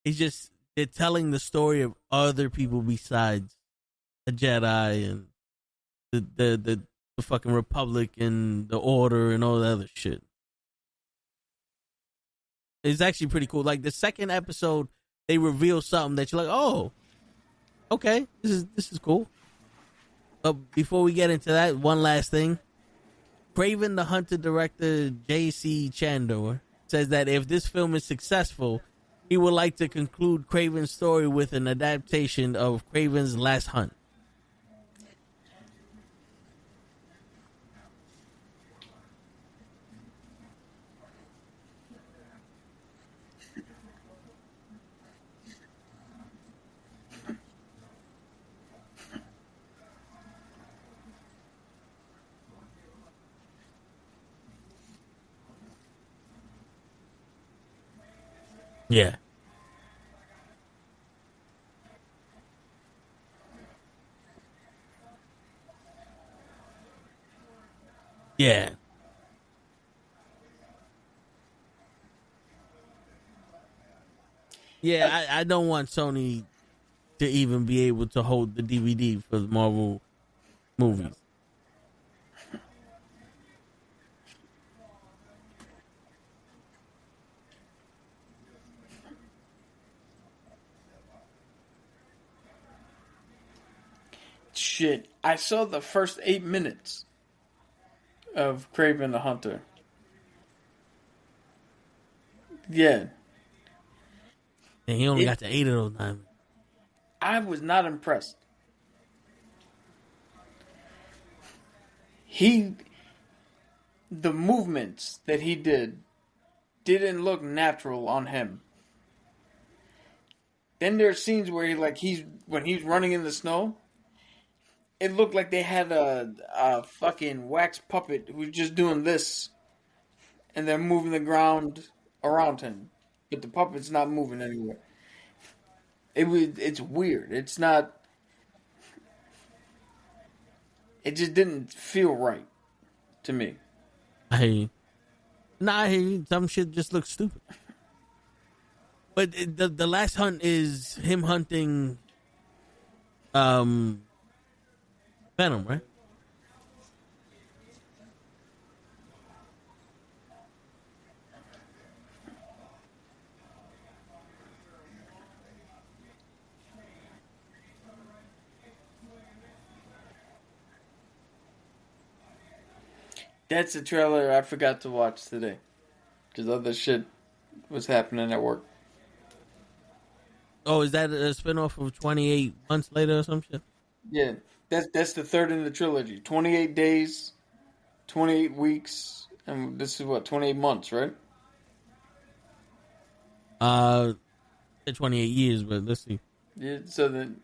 A: It's just they're telling the story of other people besides the Jedi and the fucking Republic and the Order and all that other shit. It's actually pretty cool. Like the 2nd episode, they reveal something that you're like, oh, okay, this is cool. But before we get into that, one last thing. Craven the Hunter director J.C. Chandor says that if this film is successful, he would like to conclude Craven's story with an adaptation of Craven's Last Hunt. Yeah. Yeah. Yeah, I don't want Sony to even be able to hold the DVD for the Marvel movies.
B: Shit, I saw the first 8 minutes of Kraven the Hunter. Yeah,
A: And he only
B: it.
A: got to 8 of those 9.
B: I was not impressed. He, the movements that he didn't look natural on him. Then there are scenes where when he's running in the snow, it looked like they had a fucking wax puppet who's just doing this, and they're moving the ground around him, but the puppet's not moving anywhere. It's weird. It's not. It just didn't feel right to me.
A: I hear you. Nah, I hear you. Some shit just looks stupid. But the last hunt is him hunting Venom, right?
B: That's the trailer I forgot to watch today, because other shit was happening at work.
A: Oh, is that a spinoff of 28 Months Later or some shit?
B: Yeah, that's the third in the trilogy. 28 days, 28 weeks, and this is what 28 months, right?
A: 28 years, but let's see.
B: Yeah. So then,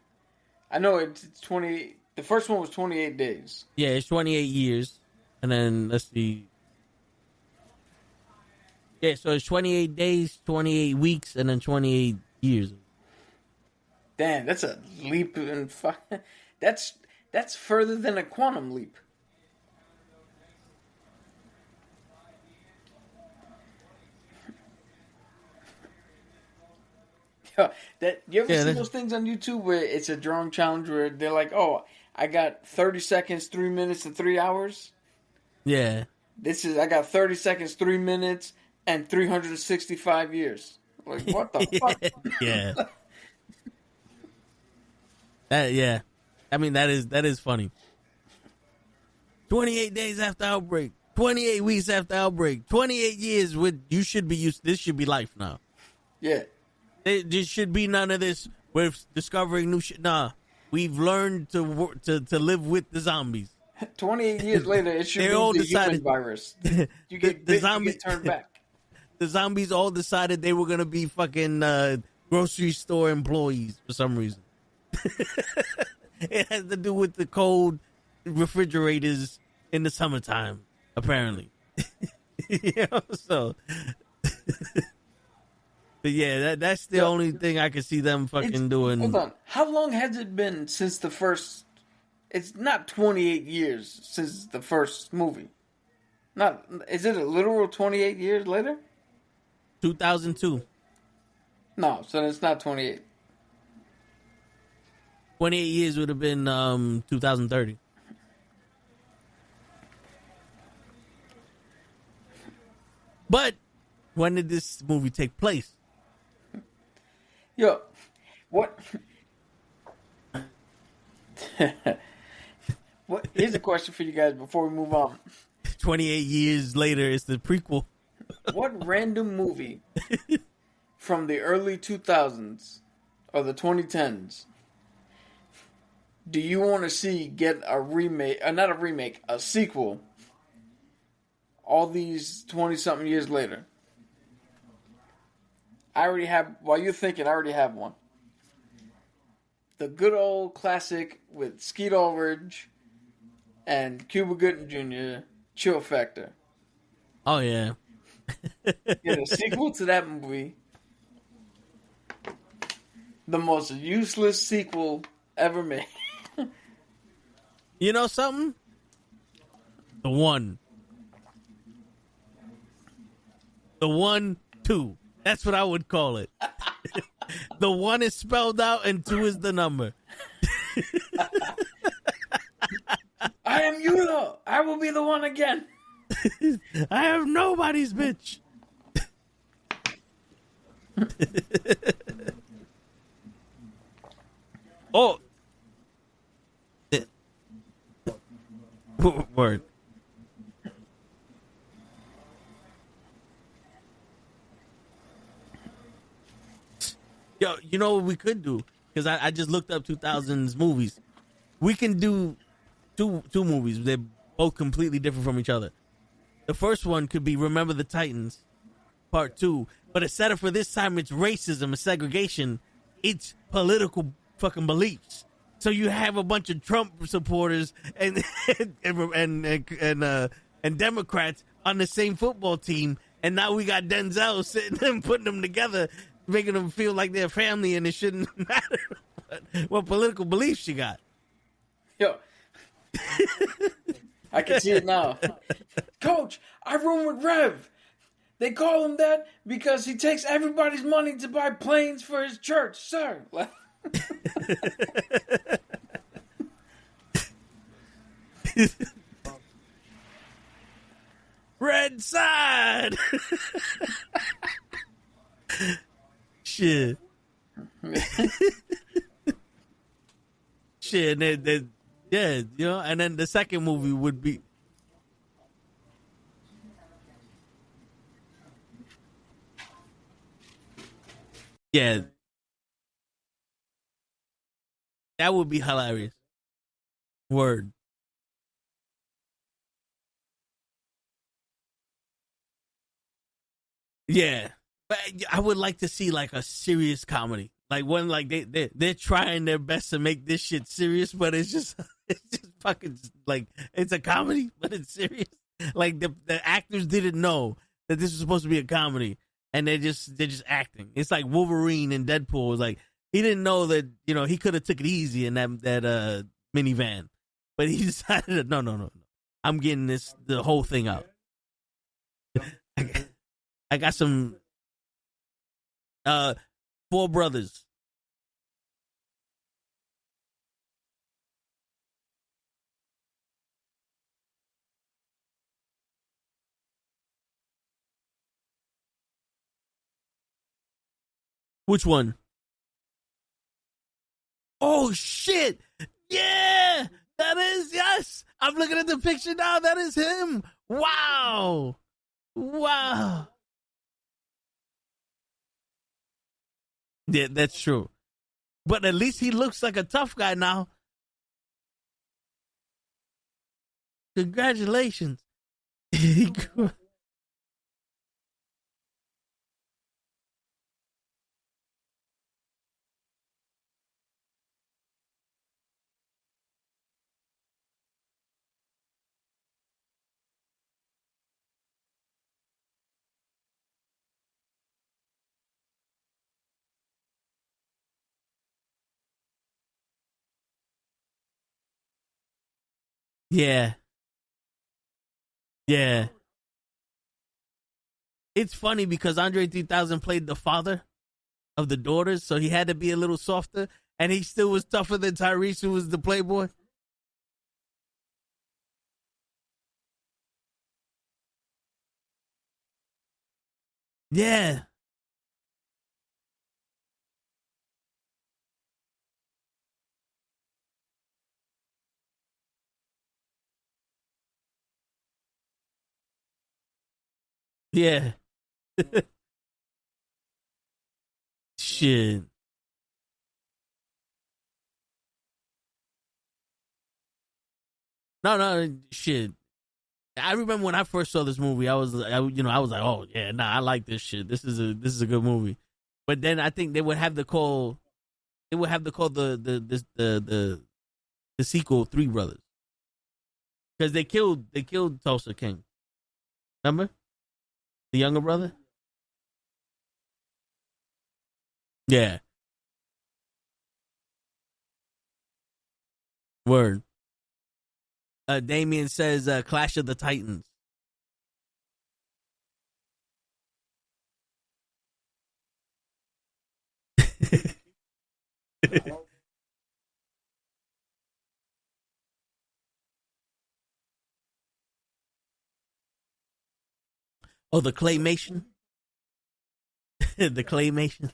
B: I know it's 28. The first one was 28 days.
A: Yeah, it's 28 years. And then, let's see. Yeah, so it's 28 days, 28 weeks, and then 28 years.
B: Damn, that's a leap in that's further than a quantum leap. You ever see those things on YouTube where it's a drawing challenge where they're like, "Oh, I got 30 seconds, 3 minutes, and 3 hours."
A: Yeah.
B: I got 30 seconds, 3 minutes, and 365 years. Like, what the fuck?
A: Yeah. Yeah. I mean, that is funny. 28 days after outbreak. 28 weeks after outbreak. 28 years you should be used. This should be life now.
B: Yeah.
A: There should be none of this. We're discovering new shit. Nah. We've learned to live with the zombies.
B: 28 years later, it should be the human virus. You get turned back.
A: The zombies all decided they were going to be fucking grocery store employees for some reason. It has to do with the cold refrigerators in the summertime, apparently. You know, so. But yeah, that's the only thing I can see them fucking doing.
B: Hold on. How long has it been since the first... It's not 28 years since the first movie. Is it a literal 28 years later?
A: 2002.
B: No, so it's not 28.
A: 28 years would have been 2030. But when did this movie take place?
B: Yo, what? Here's a question for you guys before we move on.
A: 28 years later, it's the prequel.
B: What random movie from the early 2000s or the 2010s do you want to see get a remake, not a remake, a sequel, all these 20-something years later? I already have, while you're thinking, I already have one. The good old classic with Skeet Ulrich and Cuba Gooding Jr., Chill Factor.
A: Oh, yeah.
B: Get a sequel to that movie the most useless sequel ever made.
A: You know something? The 1, 2. That's what I would call it. The 1 is spelled out and 2 is the number.
B: I am Eula. I will be the one again.
A: I have nobody's bitch. Oh. Word. Yo, you know what we could do? Because I just looked up 2000s movies. We can do two movies. They're both completely different from each other. The first one could be Remember the Titans, Part 2. But instead of for this time, it's racism and segregation. It's political fucking beliefs. So you have a bunch of Trump supporters and Democrats on the same football team, and now we got Denzel sitting and putting them together, making them feel like they're family, and it shouldn't matter what political beliefs you got.
B: Yo, I can see it now. Coach, I room with Rev. They call him that because he takes everybody's money to buy planes for his church, sir.
A: Red side. Shit. Shit. Yeah, you know. And then the second movie would be. Yeah. That would be hilarious. Word. Yeah. But I would like to see like a serious comedy. Like one like they're trying their best to make this shit serious, but it's just fucking like it's a comedy, but it's serious. Like the actors didn't know that this was supposed to be a comedy, and they're just acting. It's like Wolverine and Deadpool was like he didn't know that, you know, he could have took it easy in that minivan, but he decided no. I'm getting the whole thing out. I got some 4 brothers. Which one? Oh shit! Yeah, that is, yes. I'm looking at the picture now. That is him. Wow. Yeah, that's true. But at least he looks like a tough guy now. Congratulations. Yeah. Yeah. It's funny because Andre 3000 played the father of the daughters, so he had to be a little softer, and he still was tougher than Tyrese, who was the playboy. Yeah. Yeah. Shit. No, shit. I remember when I first saw this movie, I was like, oh yeah, nah, I like this shit. This is a good movie. But then I think they would have to call the sequel Three Brothers, because they killed Tulsa King. Remember the younger brother? Yeah. Word. Damien says Clash of the Titans. Oh, the claymation. The claymation.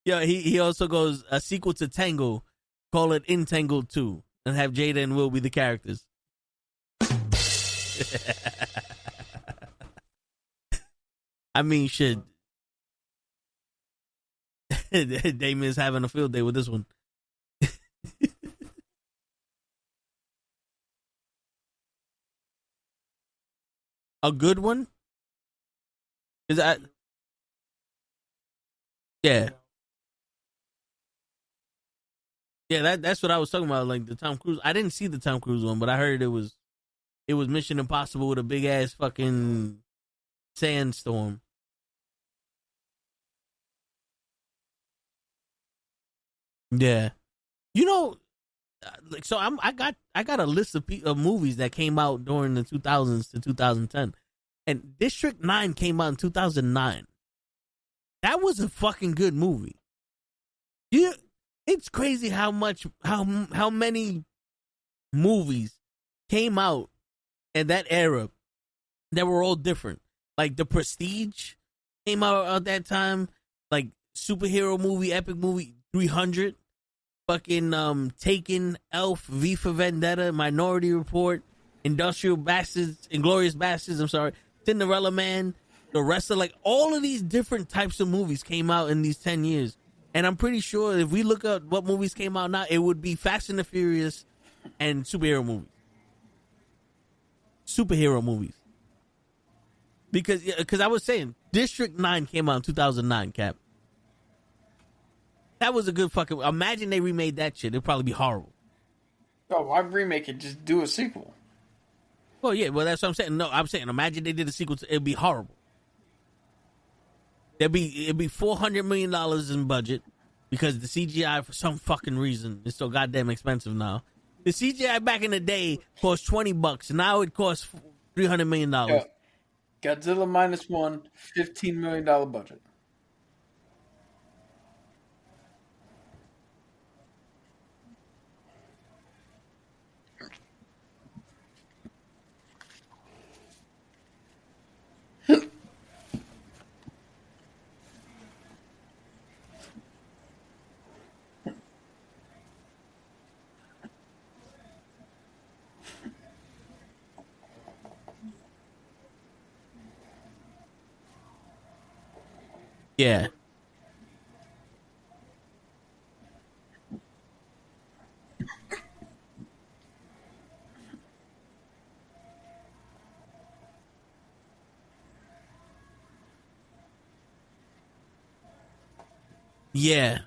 A: Yeah, he also goes a sequel to Tangle, call it Entangled 2, and have Jada and Will be the characters. I mean, shit. Damien's having a field day with this one. A good one? Is that? Yeah. Yeah, that's what I was talking about. Like the Tom Cruise. I didn't see the Tom Cruise one, but I heard it was Mission Impossible with a big ass fucking sandstorm. Yeah, you know, like so I got a list of movies that came out during the 2000s to 2010, and District 9 came out in 2009. That was a fucking good movie. Yeah, it's crazy how many movies came out in that era that were all different. Like The Prestige came out at that time. Like superhero movie, epic movie 300. Fucking Taken, Elf, V for Vendetta, Minority Report, Industrial Bastards, Inglourious Bastards, I'm sorry, Cinderella Man, The Wrestler. Like all of these different types of movies came out in these 10 years. And I'm pretty sure if we look at what movies came out now, it would be Fast and the Furious and superhero movies. Superhero movies. Because I was saying, District 9 came out in 2009, Cap. That was a good fucking... Imagine they remade that shit. It'd probably be horrible.
B: Oh, why remake it? Just do a sequel.
A: Well, yeah, well, that's what I'm saying. No, I'm saying, imagine they did a sequel. It'd be horrible. It'd be $400 million in budget because the CGI, for some fucking reason, is so goddamn expensive now. The CGI back in the day cost $20. Now it costs $300 million.
B: Yeah. Godzilla -1, $15 million budget.
A: Yeah. Yeah.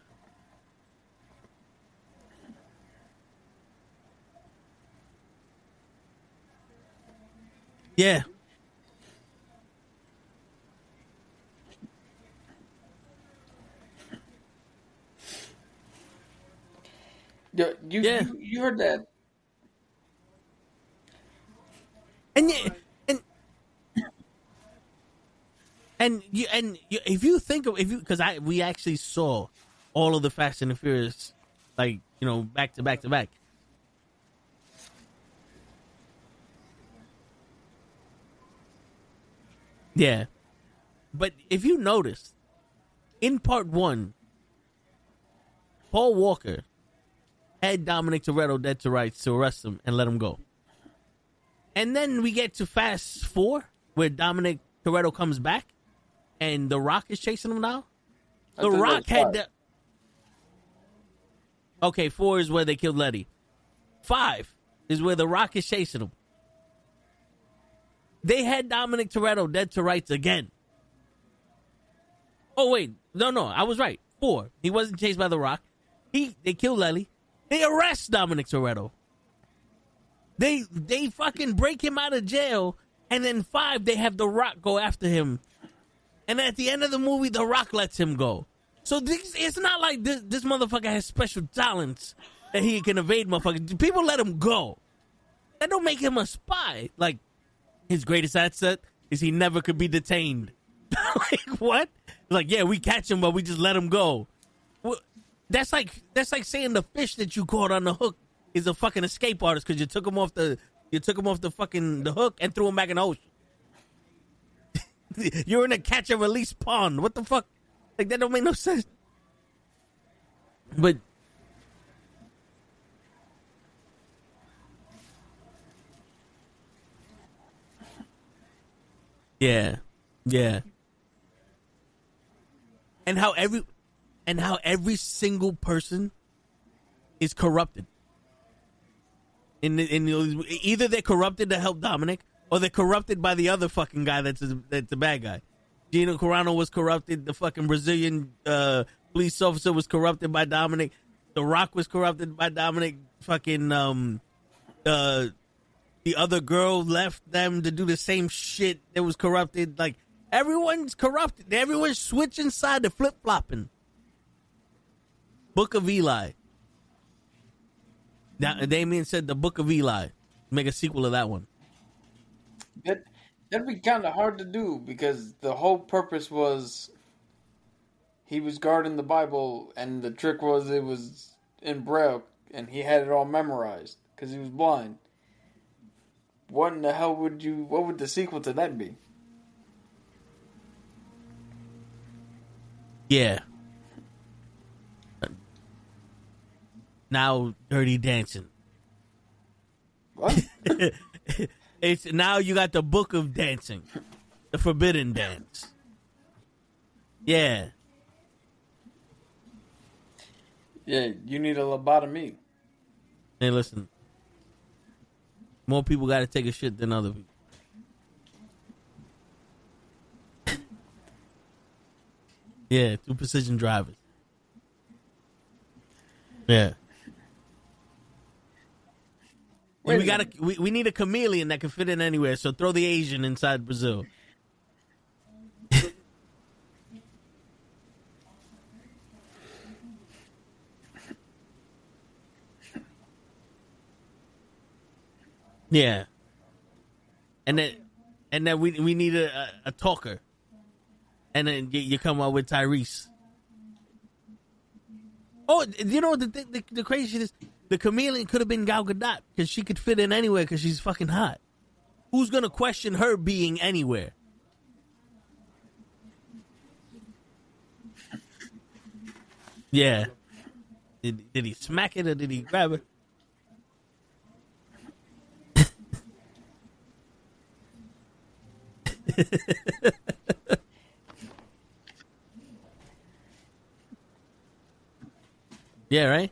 A: Yeah.
B: You heard that?
A: And if you think of because we actually saw all of the Fast and the Furious, like, you know, back to back to back. Yeah, but if you notice, in part 1, Paul Walker had Dominic Toretto dead to rights to arrest him and let him go. And then we get to Fast 4, where Dominic Toretto comes back, and The Rock is chasing him now. The Rock had Okay, 4 is where they killed Letty. 5 is where The Rock is chasing him. They had Dominic Toretto dead to rights again. Oh, wait. No, I was right. 4. He wasn't chased by The Rock. They killed Letty. They arrest Dominic Toretto. They fucking break him out of jail. And then 5, they have The Rock go after him. And at the end of the movie, The Rock lets him go. So it's not like this motherfucker has special talents that he can evade motherfuckers. People let him go. That don't make him a spy. Like, his greatest asset is he never could be detained. Like, what? Like, yeah, we catch him, but we just let him go. Well, that's like saying the fish that you caught on the hook is a fucking escape artist because you took him off the fucking hook and threw him back in the ocean. You're in a catch and release pond. What the fuck? Like, that don't make no sense. But yeah. And how every single person is corrupted. Either they're corrupted to help Dominic, or they're corrupted by the other fucking guy that's a bad guy. Gino Carano was corrupted. The fucking Brazilian police officer was corrupted by Dominic. The Rock was corrupted by Dominic. Fucking the other girl left them to do the same shit that was corrupted. Like, everyone's corrupted. Everyone's switching side to flip flopping. Book of Eli. Now, Damien said the Book of Eli. Make a sequel to that one.
B: That'd be kind of hard to do because the whole purpose was he was guarding the Bible, and the trick was it was in Braille, and he had it all memorized because he was blind. What in the hell what would the sequel to that be?
A: Yeah. Now, Dirty Dancing.
B: What?
A: It's now you got the Book of Dancing, the Forbidden Dance. Yeah.
B: Yeah, you need a lobotomy.
A: Hey, listen. More people got to take a shit than other people. Yeah, 2 precision drivers. Yeah. We need a chameleon that can fit in anywhere, so throw the Asian inside Brazil. Yeah. And then we need a talker. And then you come out with Tyrese. Oh, you know the crazy shit is the chameleon could have been Gal Gadot because she could fit in anywhere because she's fucking hot. Who's gonna question her being anywhere? Yeah. Did he smack it or did he grab it? Yeah, right?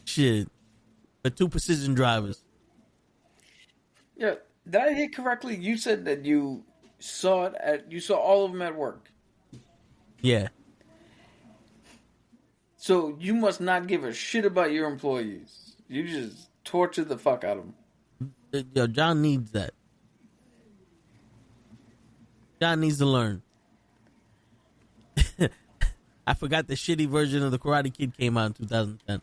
A: Shit. But 2 precision drivers.
B: Yeah, did I hear correctly? You said that you saw all of them at work.
A: Yeah.
B: So you must not give a shit about your employees. You just torture the fuck out of them.
A: Yo, John needs that. John needs to learn. I forgot the shitty version of the Karate Kid came out in 2010.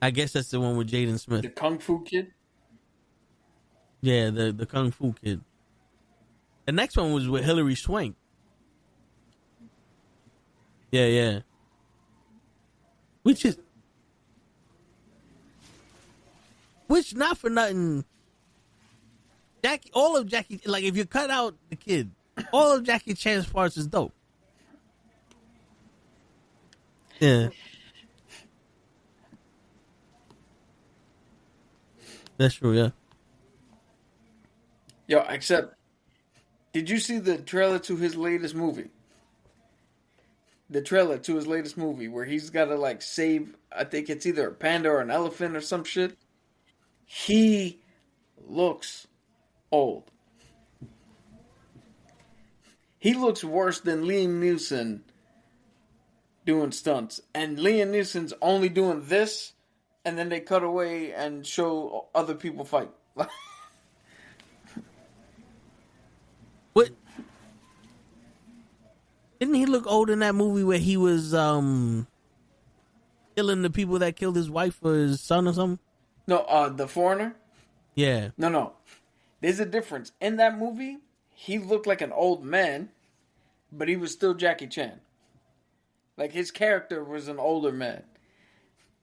A: I guess that's the one with Jaden Smith.
B: The Kung Fu Kid?
A: Yeah, the Kung Fu Kid. The next one was with Hilary Swank. Yeah. Which not for nothing. All of Jackie, like if you cut out the kid, all of Jackie Chan's parts is dope. Yeah. That's true, yeah.
B: Yo, except, did you see the trailer to his latest movie? The trailer to his latest movie where he's got to like save, I think it's either a panda or an elephant or some shit. He looks old. He looks worse than Liam Neeson doing stunts. And Liam Neeson's only doing this, and then they cut away and show other people fight.
A: What? Didn't he look old in that movie where he was killing the people that killed his wife or his son or something?
B: No, the foreigner?
A: Yeah.
B: No. There's a difference. In that movie, he looked like an old man, but he was still Jackie Chan. Like, his character was an older man.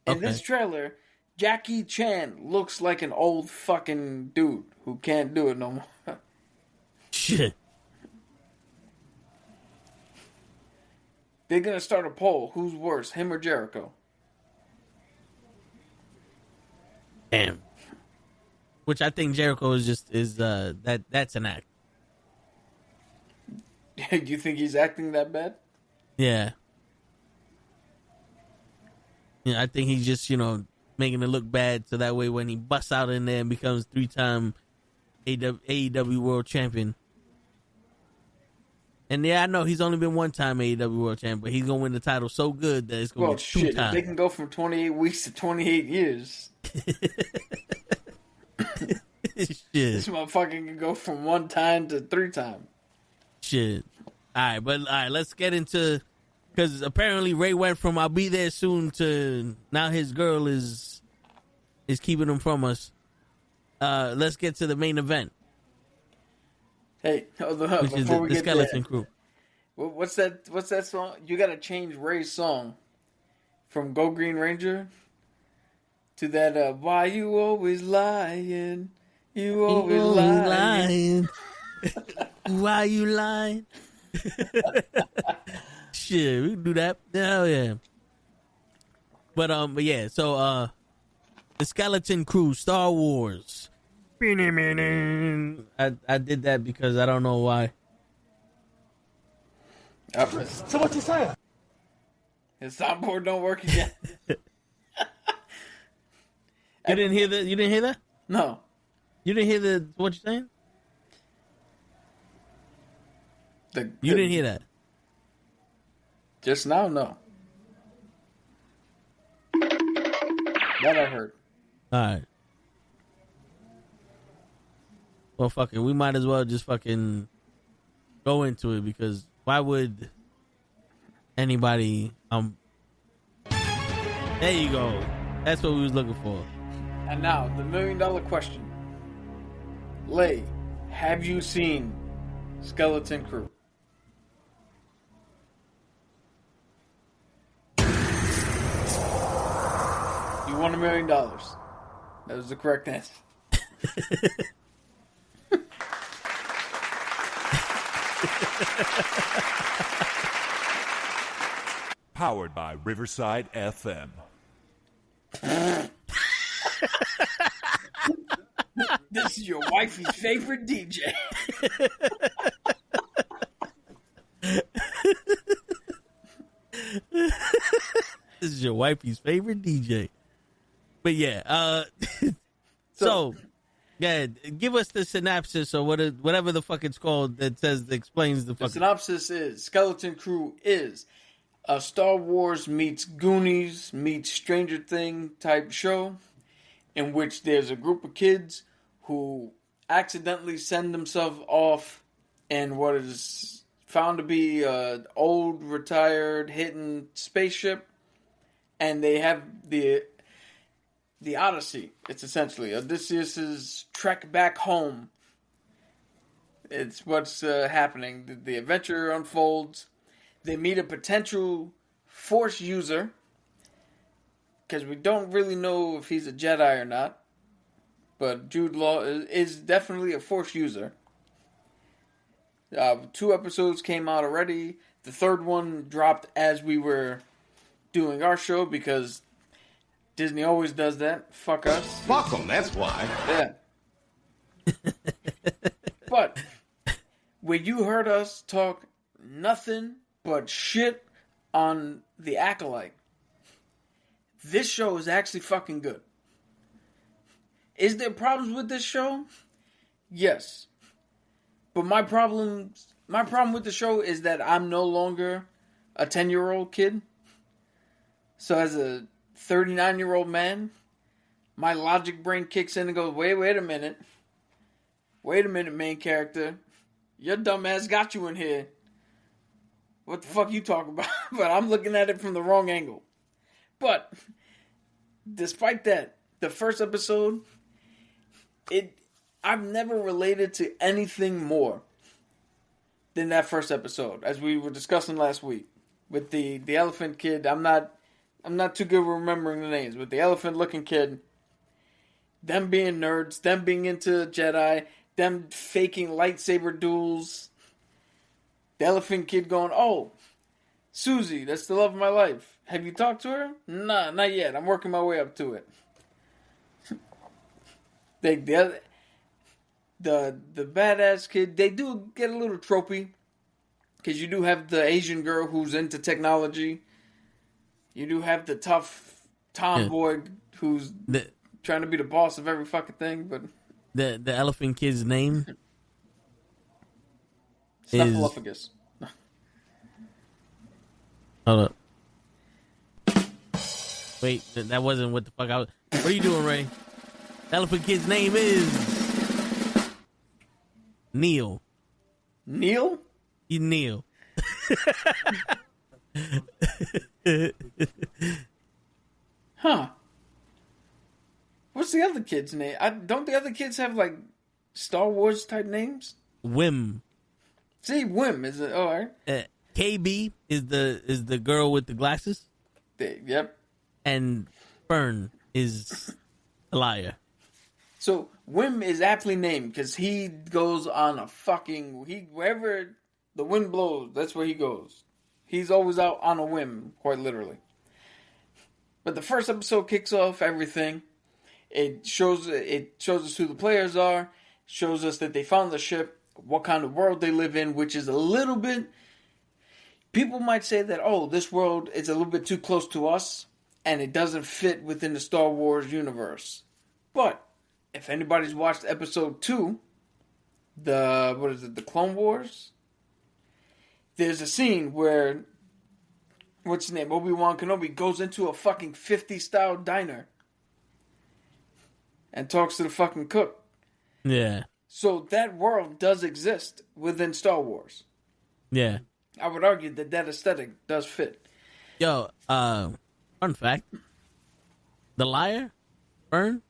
B: In this trailer, Jackie Chan looks like an old fucking dude who can't do it no more.
A: Shit.
B: They're gonna start a poll. Who's worse, him or Jericho?
A: Damn. Which I think Jericho is that's an act.
B: You think he's acting that bad?
A: Yeah. Yeah, I think he's just, making it look bad so that way when he busts out in there and becomes 3-time AEW World Champion. And yeah, I know he's only been 1-time AEW World Champion, but he's going to win the title so good that it's going to be 2 times.
B: They can go from 28 weeks to 28 years.
A: Shit.
B: This motherfucker can go from 1 time to 3 times.
A: Shit. All right, let's get into, because apparently Ray went from "I'll be there soon" to now his girl is keeping him from us. Let's get to the main event.
B: Hey,
A: which is the Skeleton Crew.
B: What's that song? You got to change Ray's song from "Go Green Ranger" to that "Why you always lying? You always lying."
A: Why you lying? Shit, we can do that. Hell yeah. But yeah, so the Skeleton Crew, Star Wars. I did that because I don't know why.
B: So what you saying? His soundboard don't work again.
A: You didn't hear that? You didn't hear that?
B: No.
A: You didn't hear what you're saying? You didn't hear that?
B: Just now, no. That I heard.
A: All right. Well, fuck it. We might as well just fucking go into it because why would anybody? There you go. That's what we was looking for.
B: And now the $1 million question: Lay, have you seen Skeleton Crew? You won $1 million. That was the correct answer.
D: Powered by Riverside FM.
B: This is your wifey's favorite DJ.
A: This is your wifey's favorite DJ. But yeah, so yeah, give us the synopsis or whatever the fuck it's called that explains the fucking...
B: The synopsis is Skeleton Crew is a Star Wars meets Goonies meets Stranger Thing type show in which there's a group of kids who accidentally send themselves off in what is found to be an old, retired, hidden spaceship, and they have the Odyssey. It's essentially Odysseus's trek back home. It's what's happening. The adventure unfolds. They meet a potential Force user, because we don't really know if he's a Jedi or not. But Jude Law is definitely a Force user. 2 episodes came out already. The 3rd one dropped as we were doing our show because Disney always does that. Fuck us.
E: Fuck them, that's why.
B: Yeah. But when you heard us talk nothing but shit on The Acolyte, this show is actually fucking good. Is there problems with this show? Yes. But my problem with the show is that I'm no longer a 10-year-old kid. So as a 39-year-old man, my logic brain kicks in and goes, wait a minute. Wait a minute, main character. Your dumb ass got you in here. What the fuck you talking about? But I'm looking at it from the wrong angle. But despite that, the first episode, I've never related to anything more than that first episode, as we were discussing last week with the elephant kid. I'm not too good with remembering the names, but the elephant looking kid, them being nerds, them being into Jedi, them faking lightsaber duels, the elephant kid going, "Oh, Susie, that's the love of my life. Have you talked to her?" "Nah, not yet. I'm working my way up to it." The badass kid, they do get a little tropey, because you do have the Asian girl who's into technology. You do have the tough tomboy who's trying to be the boss of every fucking thing. But
A: the elephant kid's name
B: Snuffleupagus.
A: Hold up. Wait, that wasn't what the fuck I was. What are you doing, Ray? The elephant kid's name is Neil.
B: Neil?
A: He's Neil.
B: Huh. What's the other kid's name? Don't the other kids have like Star Wars type names?
A: Whim.
B: See, Whim is it? All right.
A: KB is the girl with the glasses.
B: Yep.
A: And Fern is a liar.
B: So Whim is aptly named because he goes on a fucking wherever the wind blows, that's where he goes. He's always out on a whim, quite literally. But the first episode kicks off everything. It shows us who the players are, shows us that they found the ship, what kind of world they live in, which is a little bit. People might say that, oh, this world is a little bit too close to us, and it doesn't fit within the Star Wars universe. But if anybody's watched episode 2, the Clone Wars, there's a scene where, what's his name, Obi-Wan Kenobi goes into a fucking 50s style diner and talks to the fucking cook.
A: Yeah.
B: So that world does exist within Star Wars.
A: Yeah.
B: I would argue that aesthetic does fit.
A: Yo, fun fact. The liar, Fern,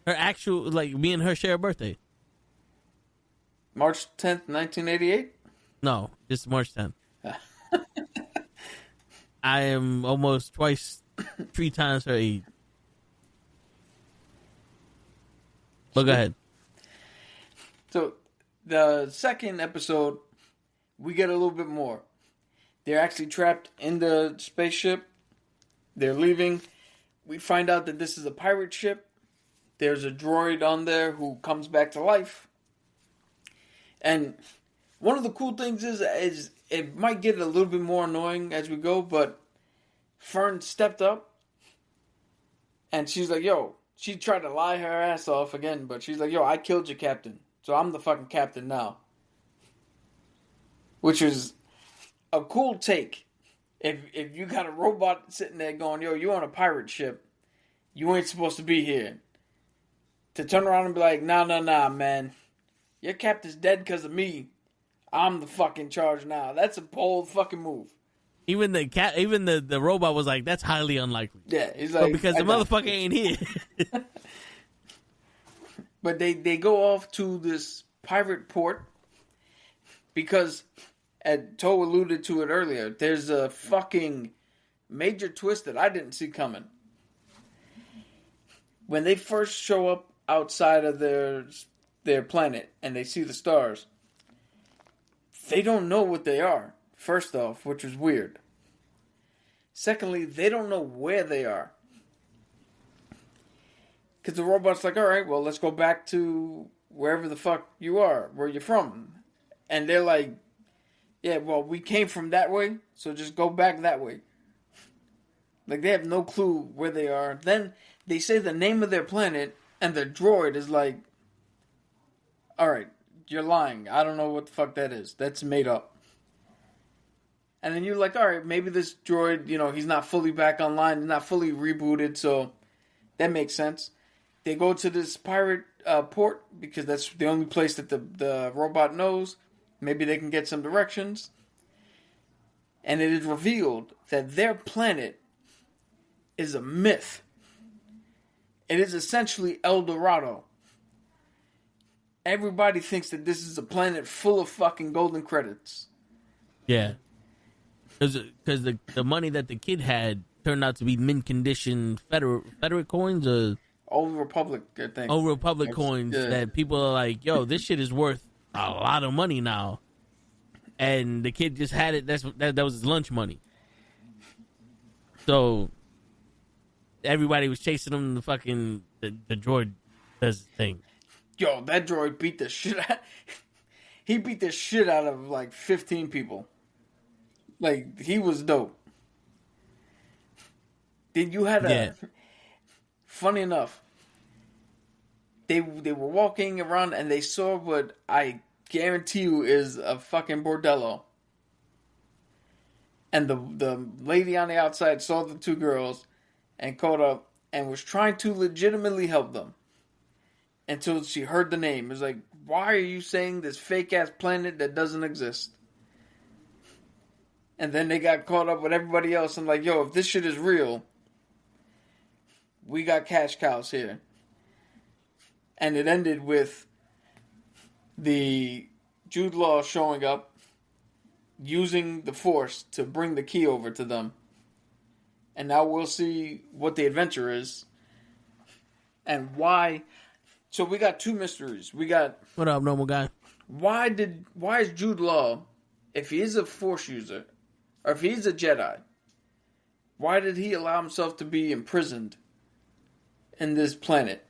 A: her actual, like, me and her share a birthday.
B: March 10th, 1988?
A: No, just March 10th. I am almost 3 times her age. But go ahead.
B: So, the second episode, we get a little bit more. They're actually trapped in the spaceship. They're leaving. We find out that this is a pirate ship. There's a droid on there who comes back to life. And one of the cool things is it might get a little bit more annoying as we go, but Fern stepped up. And she's like, yo, she tried to lie her ass off again, but she's like, yo, I killed your captain. So I'm the fucking captain now. Which is a cool take. If you got a robot sitting there going, yo, you on a pirate ship, you ain't supposed to be here. To turn around and be like, nah, man. Your captain's dead because of me. I'm the fucking charge now. That's a bold fucking move.
A: Even the robot was like, that's highly unlikely.
B: Yeah, he's like,
A: but because the motherfucker ain't here.
B: But they go off to this pirate port because, as Toe alluded to it earlier, there's a fucking major twist that I didn't see coming. When they first show up outside of their planet and they see the stars, they don't know what they are, first off, which is weird. Secondly, they don't know where they are. Because the robot's like, alright, well, let's go back to wherever the fuck you are, where you're from. And they're like, yeah, well, we came from that way, so just go back that way. Like, they have no clue where they are. Then they say the name of their planet, and the droid is like, alright, you're lying. I don't know what the fuck that is. That's made up. And then you're like, alright, maybe this droid, he's not fully back online, he's not fully rebooted, so that makes sense. They go to this pirate port because that's the only place that the robot knows. Maybe they can get some directions. And it is revealed that their planet is a myth. It is essentially El Dorado. Everybody thinks that this is a planet full of fucking golden credits.
A: Yeah. Because the money that the kid had turned out to be mint condition Federate coins or
B: Old Republic, I think.
A: Old Republic coins that people are like, yo, this shit is worth a lot of money now. And the kid just had it. That was his lunch money. So everybody was chasing him. The droid does the thing.
B: Yo, that droid beat the shit out. He beat the shit out of like 15 people. Like, he was dope. Then you had a... Funny enough, they were walking around and they saw what I guarantee you is a fucking bordello. And the lady on the outside saw the two girls and caught up and was trying to legitimately help them. Until she heard the name. It was like, why are you saying this fake-ass planet that doesn't exist? And then they got caught up with everybody else and like, yo, if this shit is real, we got cash cows here. And it ended with the Jude Law showing up, using the Force to bring the key over to them. And now we'll see what the adventure is. And why... So we got two mysteries. We got...
A: What up, normal guy?
B: Why is Jude Law, if he is a Force user, or if he's a Jedi, why did he allow himself to be imprisoned in this planet?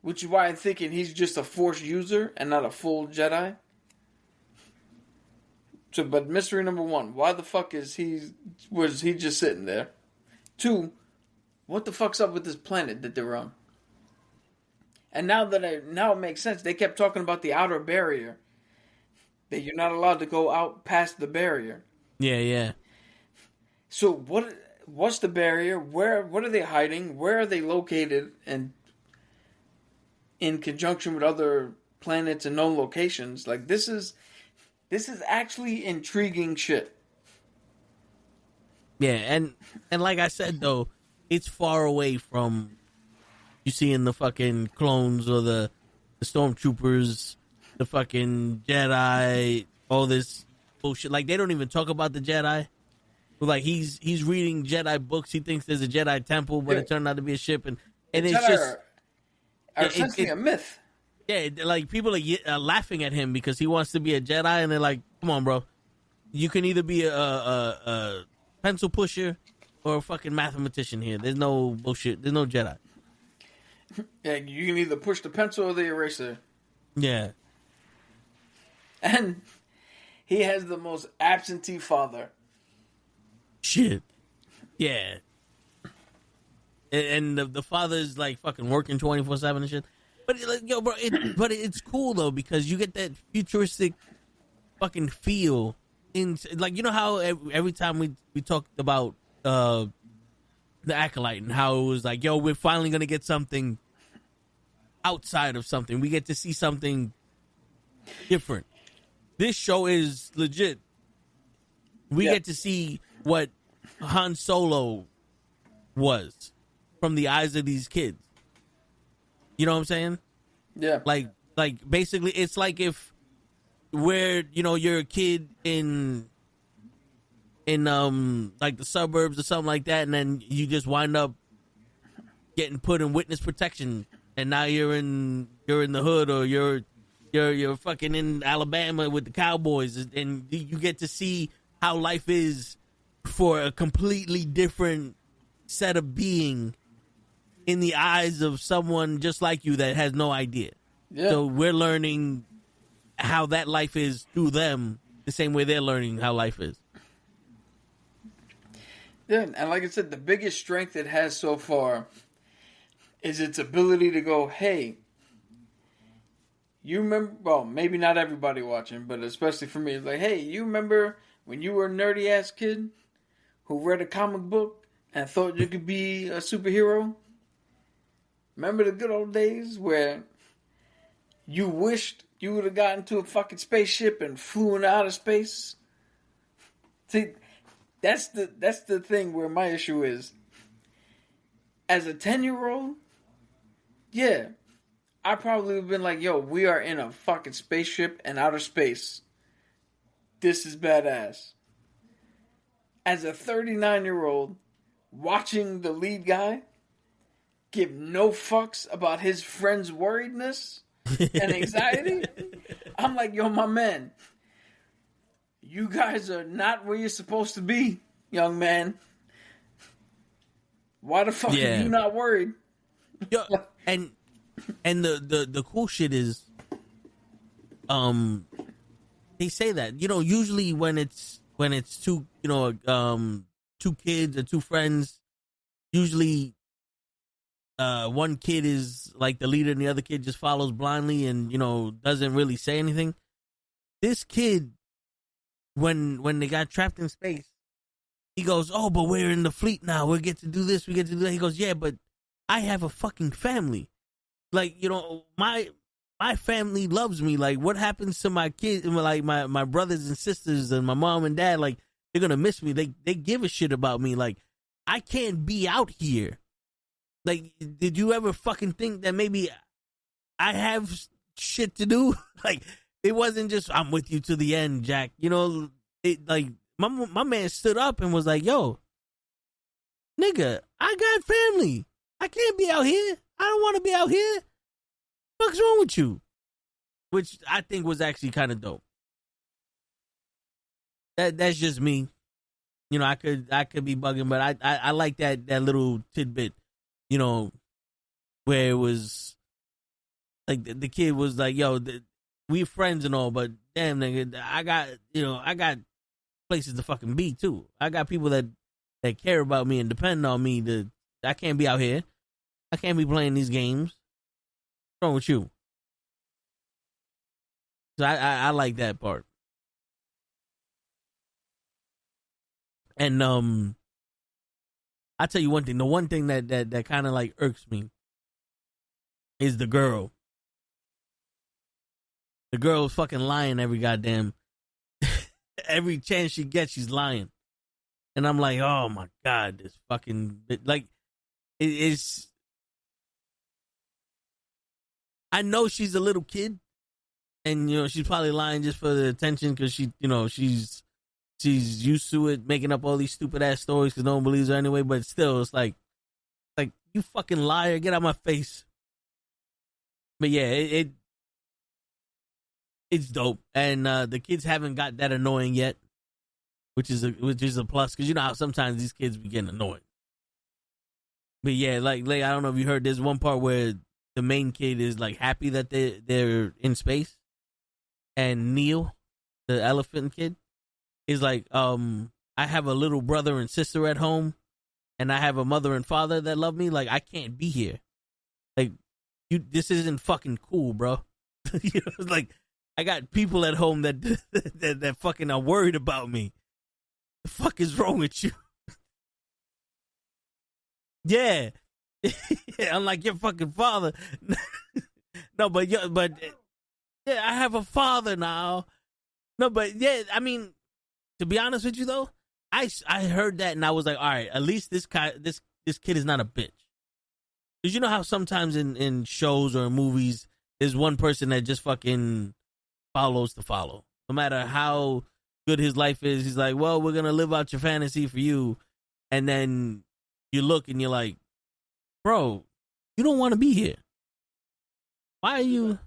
B: Which is why I'm thinking he's just a Force user and not a full Jedi. So, but mystery number one, why the fuck was he just sitting there? Two, what the fuck's up with this planet that they're on? And now it makes sense. They kept talking about the outer barrier. That you're not allowed to go out past the barrier.
A: Yeah.
B: So what's the barrier? What are they hiding? Where are they located? And in conjunction with other planets and known locations, like this is actually intriguing shit.
A: Yeah, and like I said though, it's far away from you seeing the fucking clones or the stormtroopers, the fucking Jedi, all this bullshit. Like, they don't even talk about the Jedi. But like, he's reading Jedi books. He thinks there's a Jedi temple, but it turned out to be a ship. And it's
B: Jedi
A: just...
B: are essentially a myth.
A: Yeah, like, people are laughing at him because he wants to be a Jedi, and they're like, come on, bro. You can either be a pencil pusher or a fucking mathematician here. There's no bullshit. There's no Jedi.
B: Yeah, you can either push the pencil or the eraser.
A: Yeah.
B: And he has the most absentee father.
A: Shit. Yeah. And the father's like fucking working 24/7 and shit. But like, yo, bro, it's cool though because you get that futuristic fucking feel in, like, you know how every time we talked about the Acolyte and how it was like, yo, we're finally gonna get something outside of something. We get to see something different. This show is legit. We get to see what Han Solo was from the eyes of these kids. You know what I'm saying?
B: Yeah.
A: Like basically it's like if you're a kid in like the suburbs or something like that, and then you just wind up getting put in witness protection, and now you're in the hood, or you're fucking in Alabama with the Cowboys, and you get to see how life is for a completely different set of being in the eyes of someone just like you that has no idea. Yeah. So we're learning how that life is through them, the same way they're learning how life is.
B: Yeah, and like I said, the biggest strength it has so far is its ability to go, hey, you remember, well, maybe not everybody watching, but especially for me, it's like, hey, you remember when you were a nerdy-ass kid who read a comic book and thought you could be a superhero? Remember the good old days where you wished you would have gotten to a fucking spaceship and flew into outer space? See, That's the thing where my issue is. As a 10-year-old, yeah, I probably would have been like, yo, we are in a fucking spaceship in outer space. This is badass. As a 39-year-old, watching the lead guy give no fucks about his friend's worriedness and anxiety, I'm like, yo, my man, you guys are not where you're supposed to be, young man. Why the fuck are you not worried?
A: Yo, and the cool shit is, they say that, you know, usually when it's two, you know, two kids or two friends, usually one kid is like the leader and the other kid just follows blindly and, you know, doesn't really say anything. This kid, when they got trapped in space, he goes, oh, but we're in the fleet now. We get to do this. We get to do that. He goes, yeah, but I have a fucking family. Like, you know, my family loves me. Like, what happens to my kids, like my brothers and sisters and my mom and dad, like, they're going to miss me. They give a shit about me. Like, I can't be out here. Like, did you ever fucking think that maybe I have shit to do? Like, it wasn't just, I'm with you to the end, Jack. You know, like, my man stood up and was like, yo, nigga, I got family. I can't be out here. I don't want to be out here. What's wrong with you? Which I think was actually kind of dope. That's just me. You know, I could be bugging, but I like that little tidbit, you know, where it was like the kid was like, yo, we friends and all, but damn, nigga, I got places to fucking be too. I got people that care about me and depend on me. I can't be out here. I can't be playing these games. What's wrong with you? So I like that part. And I tell you one thing. The one thing that kind of like irks me is the girl. The girl is fucking lying every goddamn every chance she gets, she's lying. And I'm like, oh my God, this fucking like it's. I know she's a little kid, and you know she's probably lying just for the attention because she, you know, she's used to it, making up all these stupid ass stories because no one believes her anyway. But still, it's like you fucking liar, get out of my face. But yeah, it's dope, and the kids haven't got that annoying yet, which is a plus because you know how sometimes these kids be getting annoying. But yeah, like I don't know if you heard, there's one part where the main kid is like happy that they're in space, and Neil, the elephant kid, is like, I have a little brother and sister at home, and I have a mother and father that love me. Like, I can't be here. Like, this isn't fucking cool, bro. You know, it's like I got people at home that fucking are worried about me. The fuck is wrong with you? Yeah. Unlike your fucking father. No, but yeah, I have a father now. No, but yeah, I mean, to be honest with you though, I heard that and I was like, all right, at least this kid is not a bitch. Because you know how sometimes in shows or movies, there's one person that just fucking follows to follow. No matter how good his life is, he's like, well, we're gonna live out your fantasy for you, and then you look and you're like, bro, you don't want to be here. Why are you?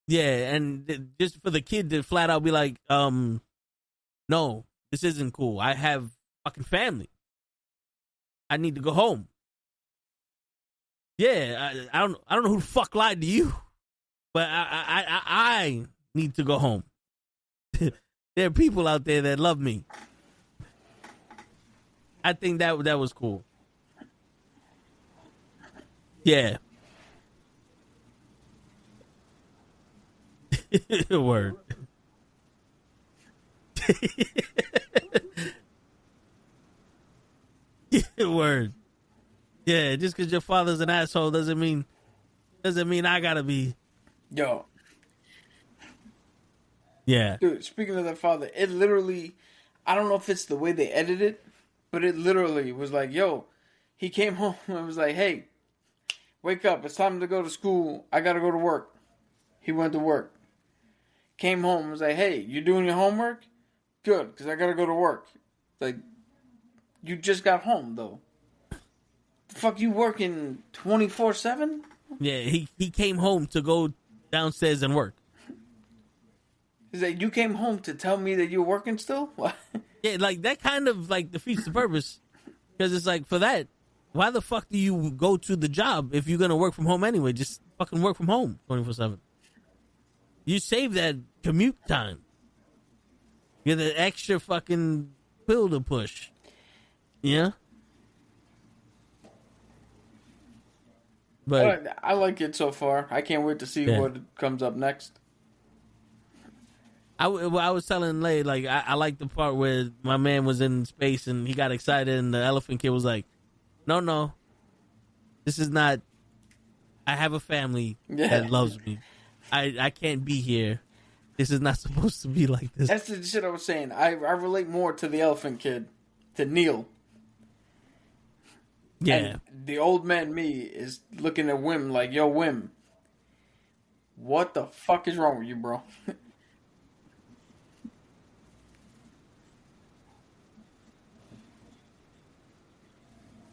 A: Yeah, and just for the kid to flat out be like, no, this isn't cool. I have fucking family. I need to go home. Yeah, I don't know who the fuck lied to you, but I need to go home. There are people out there that love me. I think that was cool. Yeah. Word. Word. Yeah, just because your father's an asshole doesn't mean I gotta be.
B: Yo.
A: Yeah.
B: Dude, speaking of that father, it literally, I don't know if it's the way they edit it, but it literally was like, yo, he came home and was like, hey, wake up, it's time to go to school. I gotta go to work. He went to work. Came home and was like, hey, you doing your homework? Good, because I gotta go to work. Like, you just got home, though. The fuck, you working 24/7?
A: Yeah, he came home to go downstairs and work.
B: He's like, you came home to tell me that you're working still? What?
A: Yeah, like that kind of like defeats the purpose. Because it's like, for that, why the fuck do you go to the job if you're going to work from home anyway? Just fucking work from home 24/7. You save that commute time. You get the extra fucking pill to push. Yeah? But
B: I like it so far. I can't wait to see what comes up next.
A: I was telling Lay, like, I like the part where my man was in space and he got excited and the elephant kid was like, no, this is not, I have a family that loves me. I can't be here. This is not supposed to be like this.
B: That's the shit I was saying. I relate more to the elephant kid, to Neil.
A: Yeah.
B: And the old man me is looking at Wim like, yo, Wim, what the fuck is wrong with you, bro?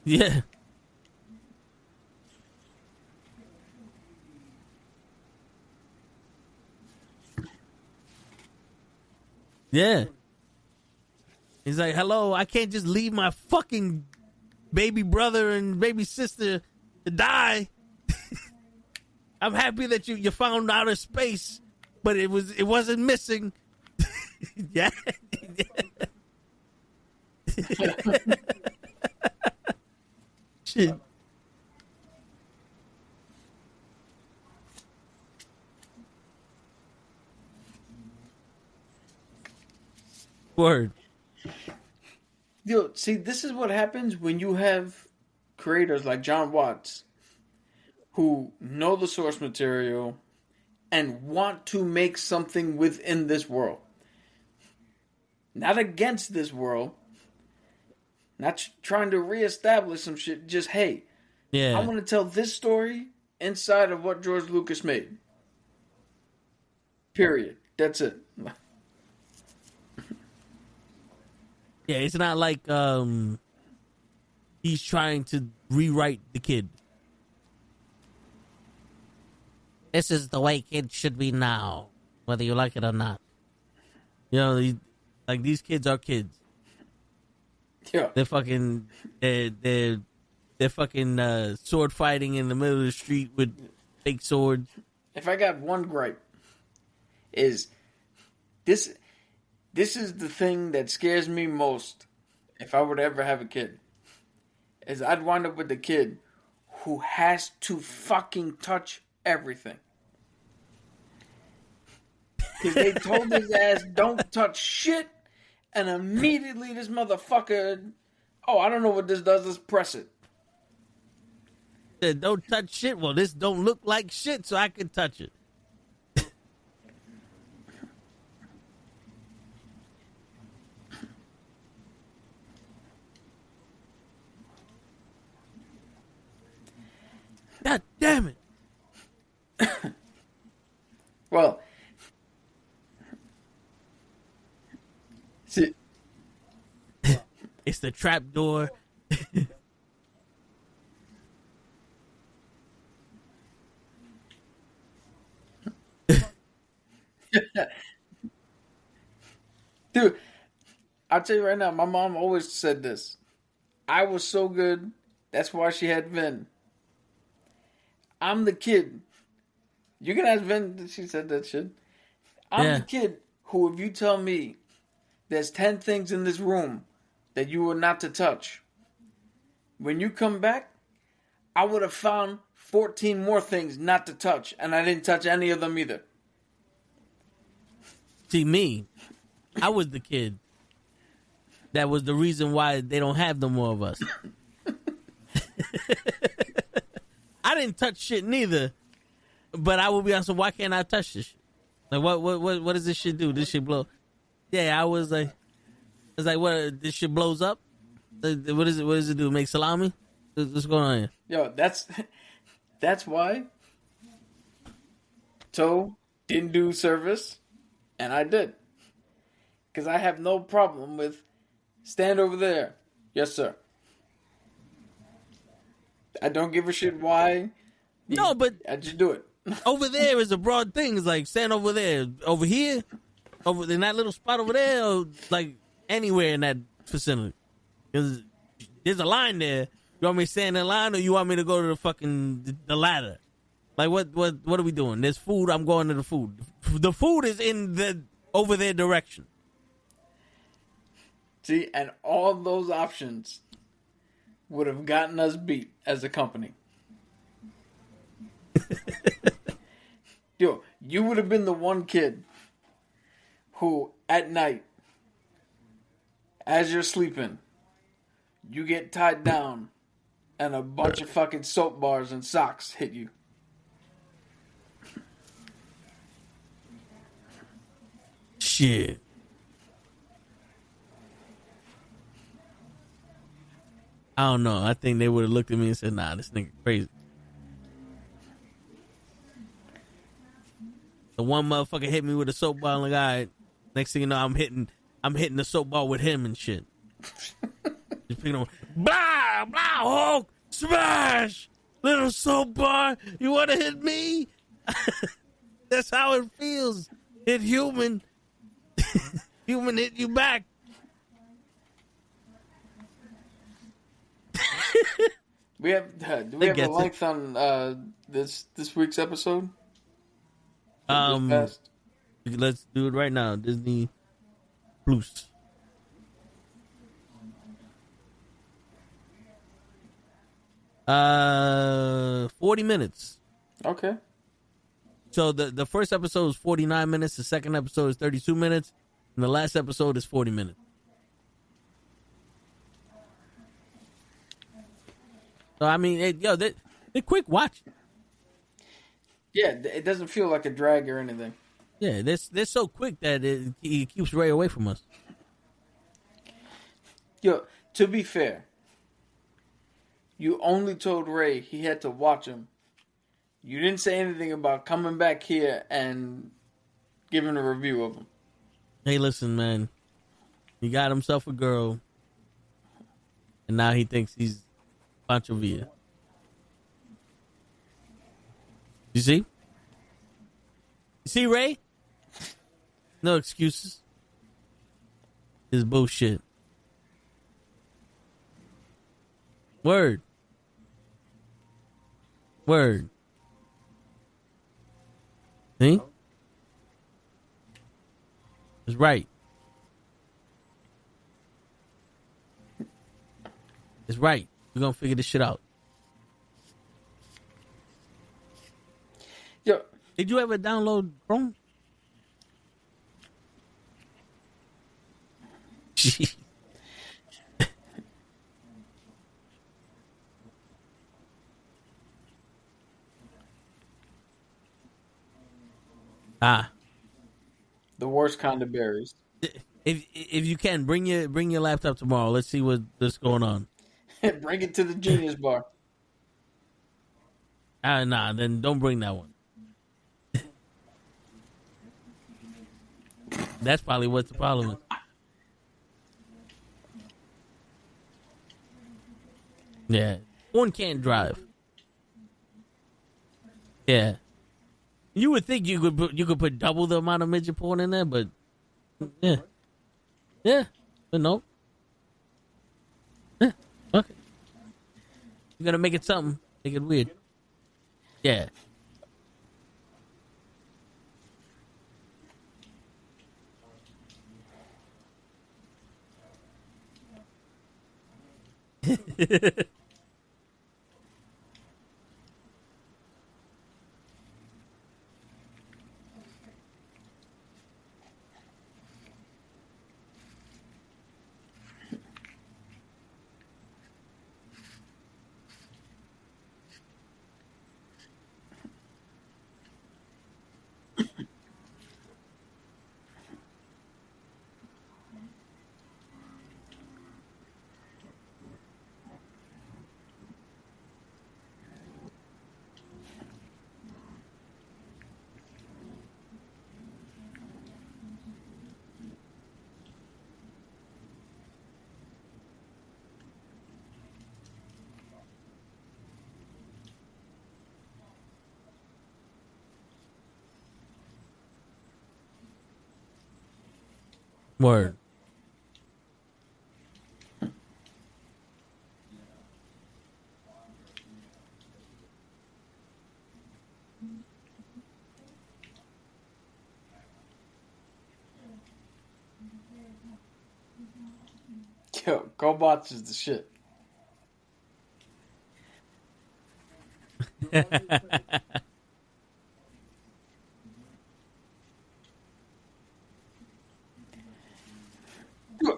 A: Yeah. Yeah. He's like, hello, I can't just leave my fucking baby brother and baby sister to die. I'm happy that you found outer space, but it wasn't missing. Yeah. Shit. Word.
B: Yo, see, this is what happens when you have creators like John Watts who know the source material and want to make something within this world. Not against this world. Not trying to reestablish some shit. Just, hey,
A: Yeah.
B: I want to tell this story inside of what George Lucas made. Period. That's it.
A: Yeah, it's not like he's trying to rewrite the kid. This is the way kids should be now, whether you like it or not. You know, like, these kids are kids.
B: Yeah.
A: They're fucking they're fucking sword fighting in the middle of the street with fake swords.
B: If I got one gripe, is this is the thing that scares me most if I were to ever have a kid. Is I'd wind up with the kid who has to fucking touch everything. Because they told his ass, don't touch shit, and immediately this motherfucker, oh, I don't know what this does, let's press it.
A: Said, don't touch shit. Well, this don't look like shit, so I can touch it. God damn it.
B: Well, see,
A: It's the trap door.
B: dude, I'll tell you right now, my mom always said this. I was so good, that's why she had Vin. I'm the kid. You can ask Vin, she said that shit. I'm the kid who, if you tell me there's 10 things in this room that you were not to touch, when you come back, I would have found 14 more things not to touch, and I didn't touch any of them either.
A: See, me, I was the kid. That was the reason why they don't have no more of us. I didn't touch shit neither, but I will be honest. So why can't I touch this shit? Like, what does this shit do? This shit blow? Yeah, I was like, It's like, what, this shit blows up? What is it? What does it do? Make salami? What's going on here?
B: Yo, that's why Toe didn't do service, and I did. Because I have no problem with stand over there. Yes, sir. I don't give a shit why.
A: No, but
B: I just do it.
A: over there is a broad thing. It's like, stand over there. Over here? Over in that little spot over there? Or like anywhere in that vicinity? Because there's a line there. You want me to stand in line, or you want me to go to the fucking the ladder? Like, what are we doing? There's food. I'm going to the food. The food is in the over there direction.
B: See, and all those options would have gotten us beat as a company. Yo, you would have been the one kid who, at night, as you're sleeping, you get tied down and a bunch of fucking soap bars and socks hit you.
A: Shit. I don't know. I think they would have looked at me and said, nah, this nigga crazy. The one motherfucker hit me with a soap ball, and like, all right, next thing you know, I'm hitting the soap ball with him and shit. Just picking on, blah, blah, Hulk, smash, little soap bar, you want to hit me? That's how it feels. Hit human. Human hit you back.
B: Do we have a length on this week's episode?
A: Let's do it right now. Disney Plus. Uh, 40 minutes.
B: Okay.
A: So the first episode is 49 minutes. The second episode is 32 minutes, and the last episode is 40 minutes. So I mean, they're quick watch.
B: Yeah, it doesn't feel like a drag or anything.
A: Yeah, they're so quick that it keeps Ray away from us.
B: Yo, to be fair, you only told Ray he had to watch him. You didn't say anything about coming back here and giving a review of him.
A: Hey, listen, man. He got himself a girl, and now he thinks he's Pancho Villa. You see? You see, Ray? No excuses. It's bullshit. Word. Word. See? It's right. It's right. We're gonna figure this shit out.
B: Yo,
A: did you ever download Chrome?
B: the worst kind of berries.
A: If you can bring your laptop tomorrow, let's see what's going on.
B: Bring it to the Genius Bar.
A: Nah, then don't bring that one. That's probably what the problem is. Yeah, one can't drive. Yeah, you would think you could put double the amount of midget porn in there, but yeah, but no. Yeah, okay. You're gonna make it something, make it weird. Yeah. Word.
B: Yo, GoBots is the shit. Dude,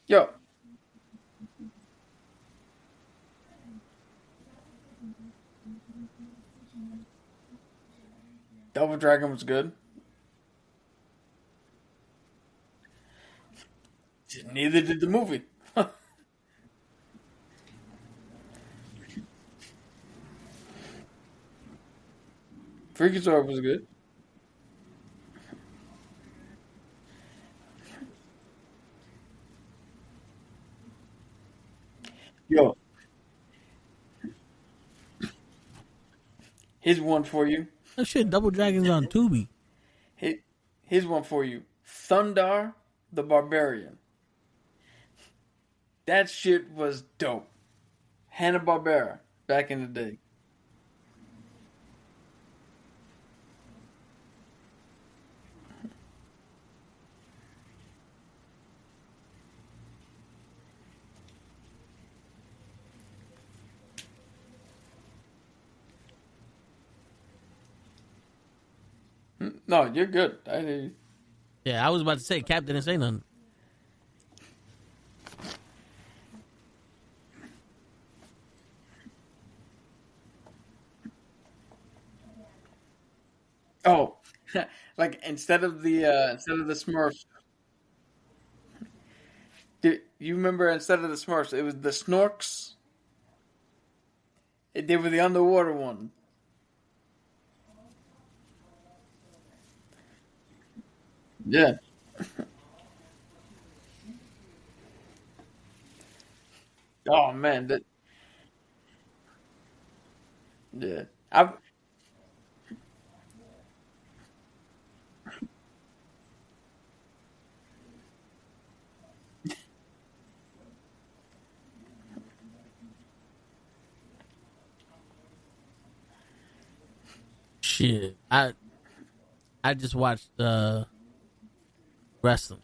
B: yo, Double Dragon was good. Neither did the movie. Freakazoid was good. Yo, here's one for you.
A: That shit, Double Dragons on Tubi.
B: Here's one for you. Thundar the Barbarian. That shit was dope. Hanna-Barbera back in the day. No, you're good. I hear you.
A: Yeah, I was about to say, Cap didn't say nothing.
B: Oh, like instead of the Smurfs, you remember instead of the Smurfs, it was the Snorks. They were the underwater one. Yeah. Oh man, that yeah. I
A: Shit, I just watched wrestling.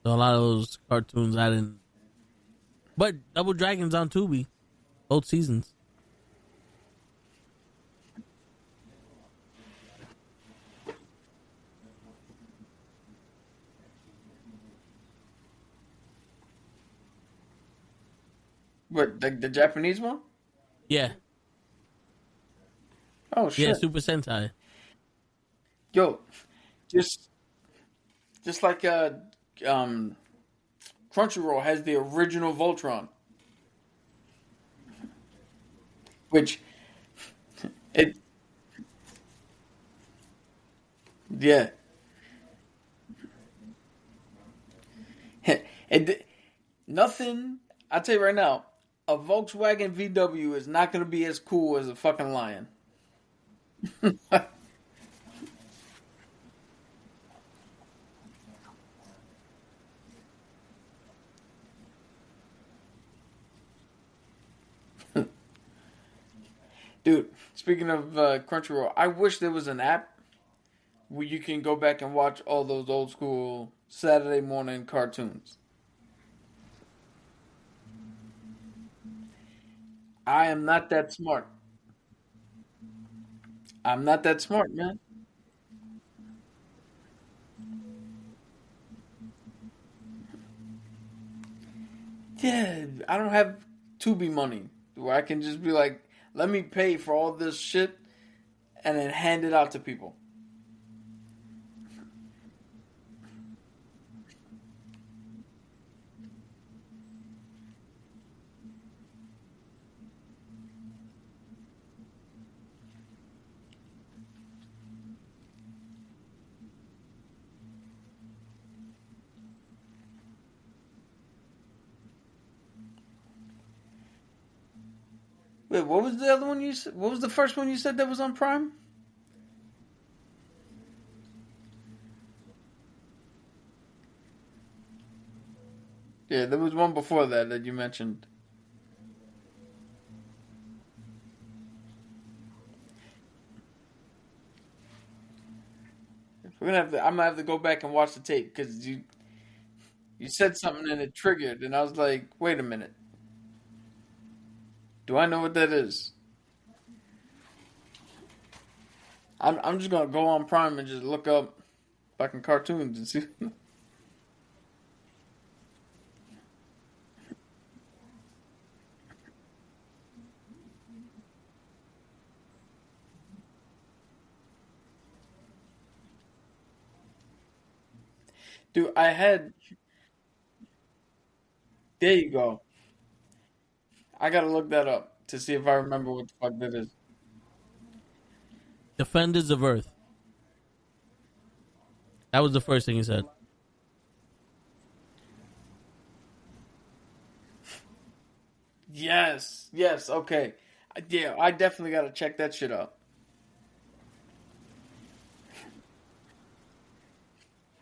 A: So a lot of those cartoons I didn't. But Double Dragons on Tubi, both seasons.
B: what the Japanese one?
A: Yeah,
B: Oh
A: yeah,
B: shit.
A: Super Sentai.
B: Yo, just just like um Crunchyroll has the original Voltron, which it yeah. it nothing. I'll tell you right now, a Volkswagen VW is not going to be as cool as a fucking lion. Dude, speaking of Crunchyroll, I wish there was an app where you can go back and watch all those old school Saturday morning cartoons. I am not that smart. I'm not that smart, man. Yeah, I don't have Tubi money where I can just be like, let me pay for all this shit and then hand it out to people. Wait, what was the other one you said? What was the first one you said that was on Prime? Yeah, there was one before that you mentioned. I'm gonna have to go back and watch the tape because you said something and it triggered, and I was like, wait a minute, do I know what that is? I'm just gonna go on Prime and just look up fucking cartoons and see. Dude, I had. There you go. I gotta look that up to see if I remember what the fuck that is.
A: Defenders of Earth. That was the first thing he said.
B: Yes, okay. Yeah, I definitely gotta check that shit out.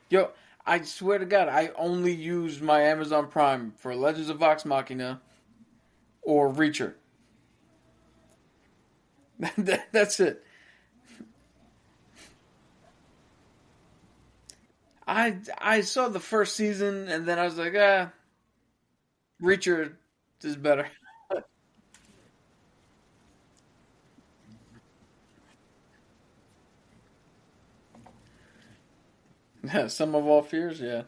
B: Yo, I swear to God, I only use my Amazon Prime for Legends of Vox Machina or Reacher. That's it. I saw the first season and then I was like, Reacher is better. Some of all fears, yeah.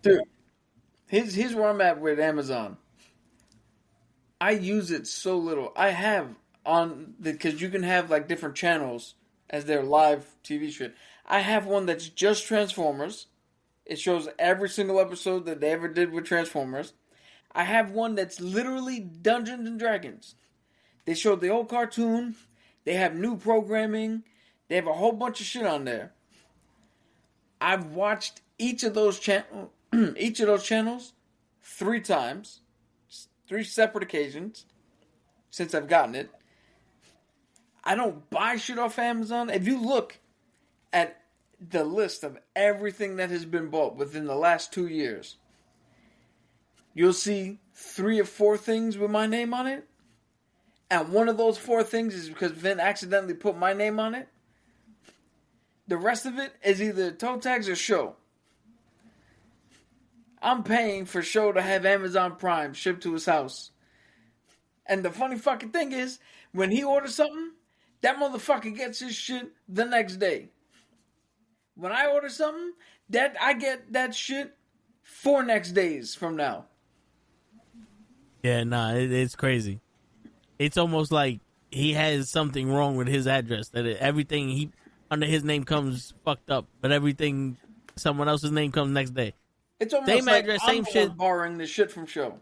B: Dude, here's where I'm at with Amazon. I use it so little. I have on because you can have like different channels as their live TV shit. I have one that's just Transformers. It shows every single episode that they ever did with Transformers. I have one that's literally Dungeons and Dragons. They showed the old cartoon. They have new programming. They have a whole bunch of shit on there. I've watched each of those channels 3 times, 3 separate occasions since I've gotten it. I don't buy shit off Amazon. If you look at the list of everything that has been bought within the last 2 years, you'll see 3 or 4 things with my name on it. And one of those 4 things is because Vin accidentally put my name on it. The rest of it is either toe tags or show. I'm paying for show to have Amazon Prime shipped to his house. And the funny fucking thing is, when he orders something, that motherfucker gets his shit the next day. When I order something, that I get that shit 4 next days from now.
A: Yeah, nah, it's crazy. It's almost like he has something wrong with his address. That everything he under his name comes fucked up, but everything someone else's name comes next day.
B: It's almost
A: same
B: like
A: address,
B: I'm
A: same shit.
B: borrowing the shit from show.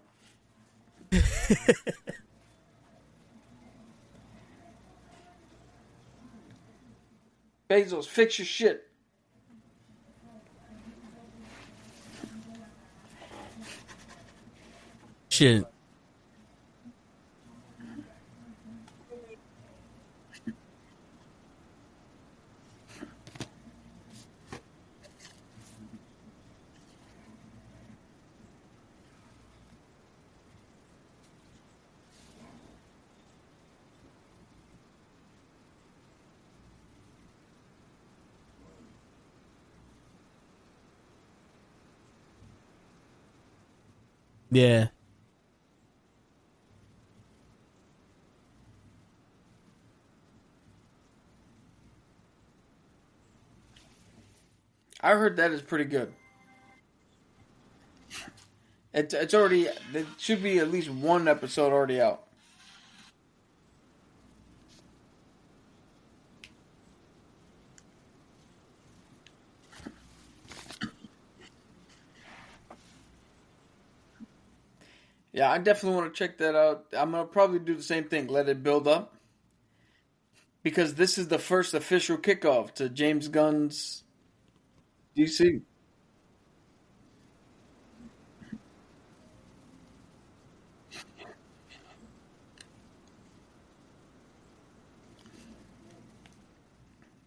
B: Bezos, fix your shit.
A: Shit. Yeah.
B: I heard that is pretty good. It's already, there should be at least 1 episode already out. Yeah, I definitely want to check that out. I'm going to probably do the same thing, let it build up. Because this is the first official kickoff to James Gunn's DC.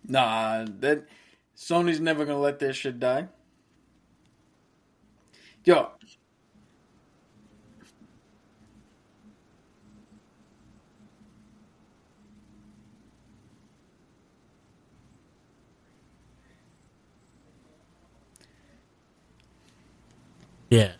B: Nah, that Sony's never gonna let their shit die. Yo,
A: Yeah.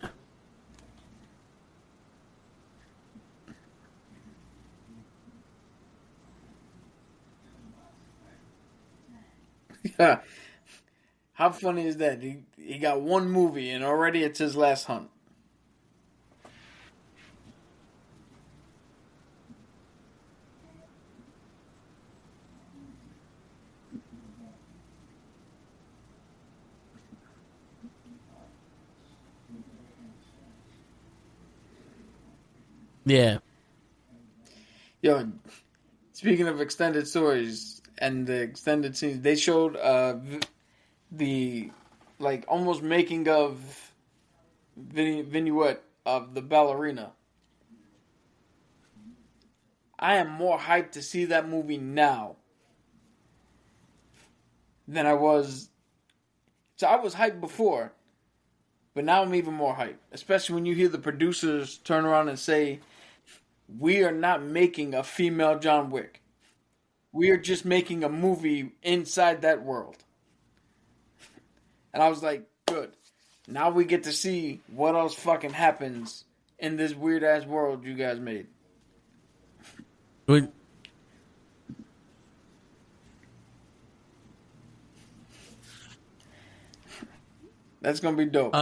B: how funny is that? He got one movie and already it's his last hunt.
A: Yeah.
B: Yo, speaking of extended stories and the extended scenes, they showed the like almost making of vignette of the ballerina. I am more hyped to see that movie now than I was. So I was hyped before, but now I'm even more hyped. Especially when you hear the producers turn around and say, "We are not making a female John Wick. We are just making a movie inside that world." And I was like, "Good. Now we get to see what else fucking happens in this weird ass world you guys made."
A: Would-
B: That's gonna be dope.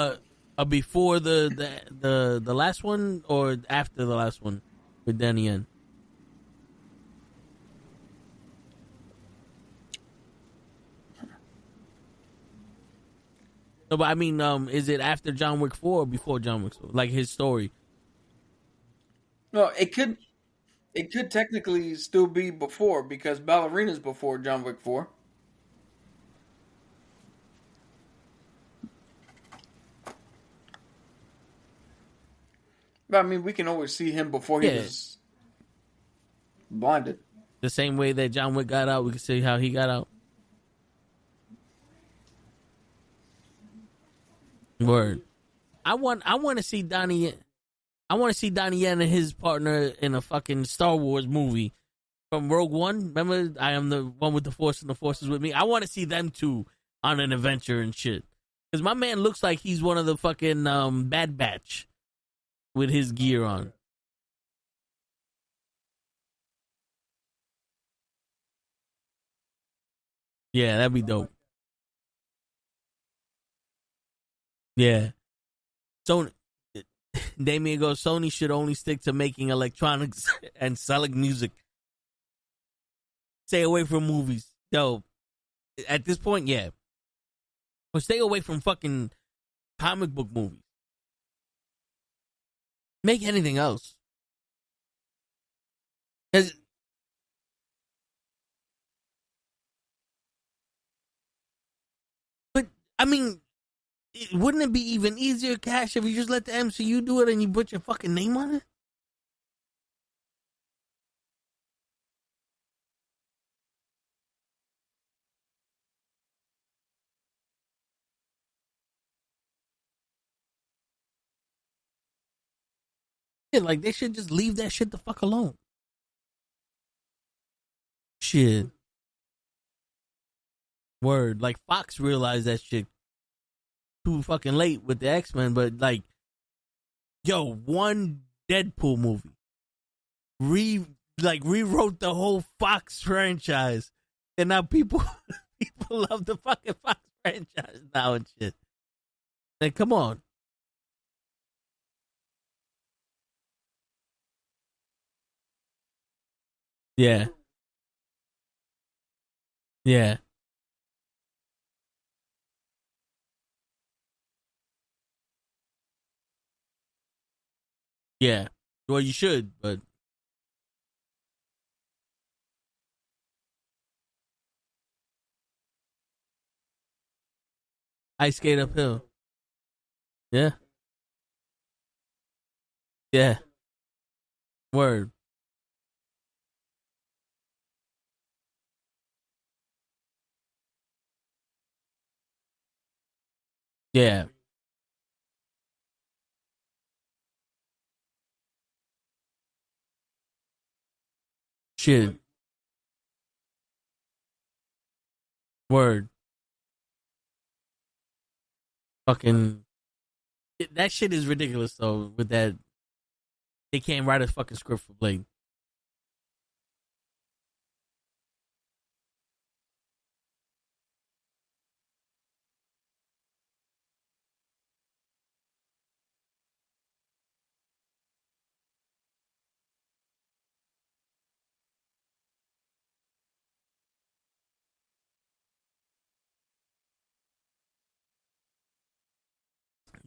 A: Before the last one or after the last one with Danny Yen? No, but I mean, is it after John Wick 4 or before John Wick 4? Like his story.
B: No, it could technically still be before because Ballerina's before John Wick 4. But I mean, we can always see him before he
A: Yeah.
B: was blinded.
A: The same way that John Wick got out, we can see how he got out. Word. I want to see Donnie. I want to see Donnie Yen and his partner in a fucking Star Wars movie from Rogue One. Remember, I am the one with the Force and the Force is with me. I want to see them two on an adventure and shit. Because my man looks like he's one of the fucking Bad Batch with his gear on. Yeah, that'd be dope. Yeah. Sony, Damien goes, Sony should only stick to making electronics and selling music. Stay away from movies. Yo, at this point, yeah. Or stay away from fucking comic book movies. Make anything else. 'Cause- But, I mean, wouldn't it be even easier, Cash, if you just let the MCU do it and you put your fucking name on it? Yeah, like, they should just leave that shit the fuck alone. Shit. Word. Like, Fox realized that shit too fucking late with the X-Men, but, like, yo, one Deadpool movie rewrote the whole Fox franchise, and now people people love the fucking Fox franchise now and shit. Like, come on. Yeah, yeah, yeah. Well, you should, but I skate uphill. Yeah, yeah. Word. Yeah. Shit. Word. Fucking. That shit is ridiculous, though, with that. They can't write a fucking script for Blade.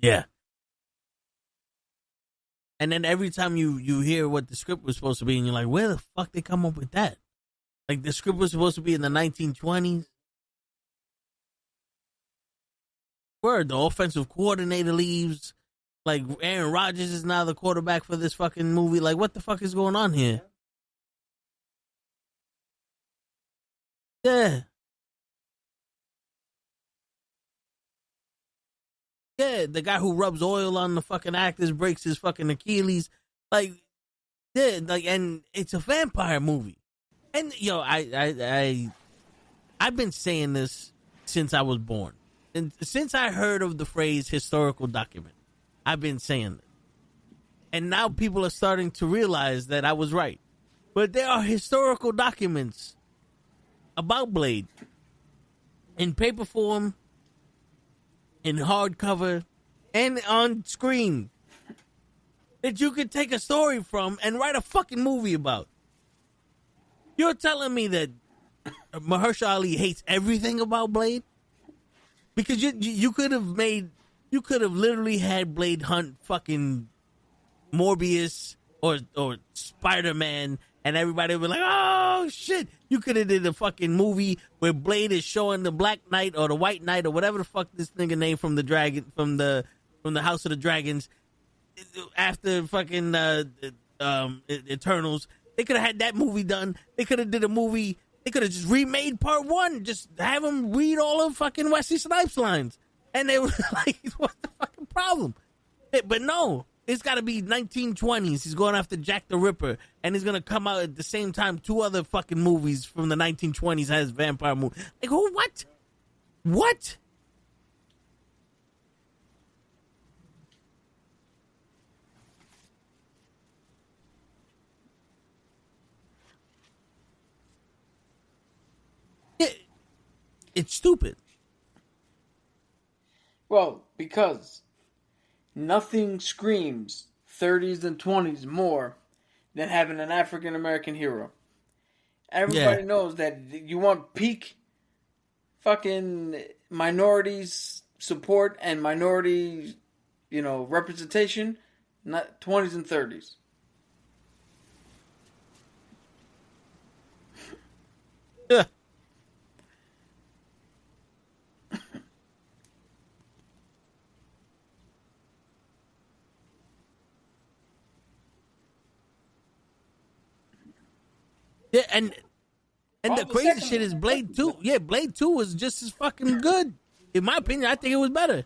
A: Yeah. And then every time you hear what the script was supposed to be, and you're like, where the fuck they come up with that? Like, the script was supposed to be in the 1920s. Word, the offensive coordinator leaves. Like, Aaron Rodgers is now the quarterback for this fucking movie. Like, what the fuck is going on here? Yeah. Yeah, the guy who rubs oil on the fucking actors breaks his fucking Achilles. Like, yeah, like, and it's a vampire movie. And yo, I've been saying this since I was born, and since I heard of the phrase historical document, I've been saying it. And now people are starting to realize that I was right. But there are historical documents about Blade in paper form, in hardcover, and on screen that you could take a story from and write a fucking movie about. You're telling me that Mahershala Ali hates everything about Blade? Because you could have literally had Blade hunt fucking Morbius or Spider-Man, and everybody would be like, oh shit. You could have did a fucking movie where Blade is showing the Black Knight or the White Knight or whatever the fuck this nigga name from the dragon from the House of the Dragons after fucking Eternals. They could have had that movie done. They could have did a movie. They could have just remade part one. Just have him read all of fucking Wesley Snipes lines. And they were like, what's the fucking problem? But no, it's got to be 1920s. He's going after Jack the Ripper. And he's going to come out at the same time. 2 other fucking movies from the 1920s has vampire movies. Like, who? What? What? It's stupid.
B: Well, because nothing screams 30s and 20s more than having an African American hero. Everybody knows that you want peak fucking minorities support and minority, representation, not 20s and 30s.
A: Yeah. Yeah, and the crazy shit is Blade 2. Yeah, Blade 2 was just as fucking good. In my opinion, I think it was better.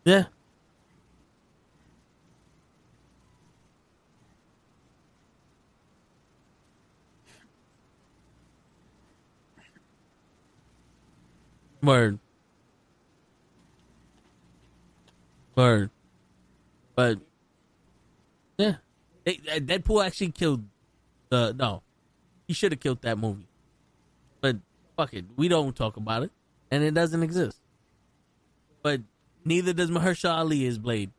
A: Yeah. Word. But yeah, Deadpool actually killed no, he should have killed that movie. But fuck it, we don't talk about it, and it doesn't exist. But neither does Mahershala Ali as Blade.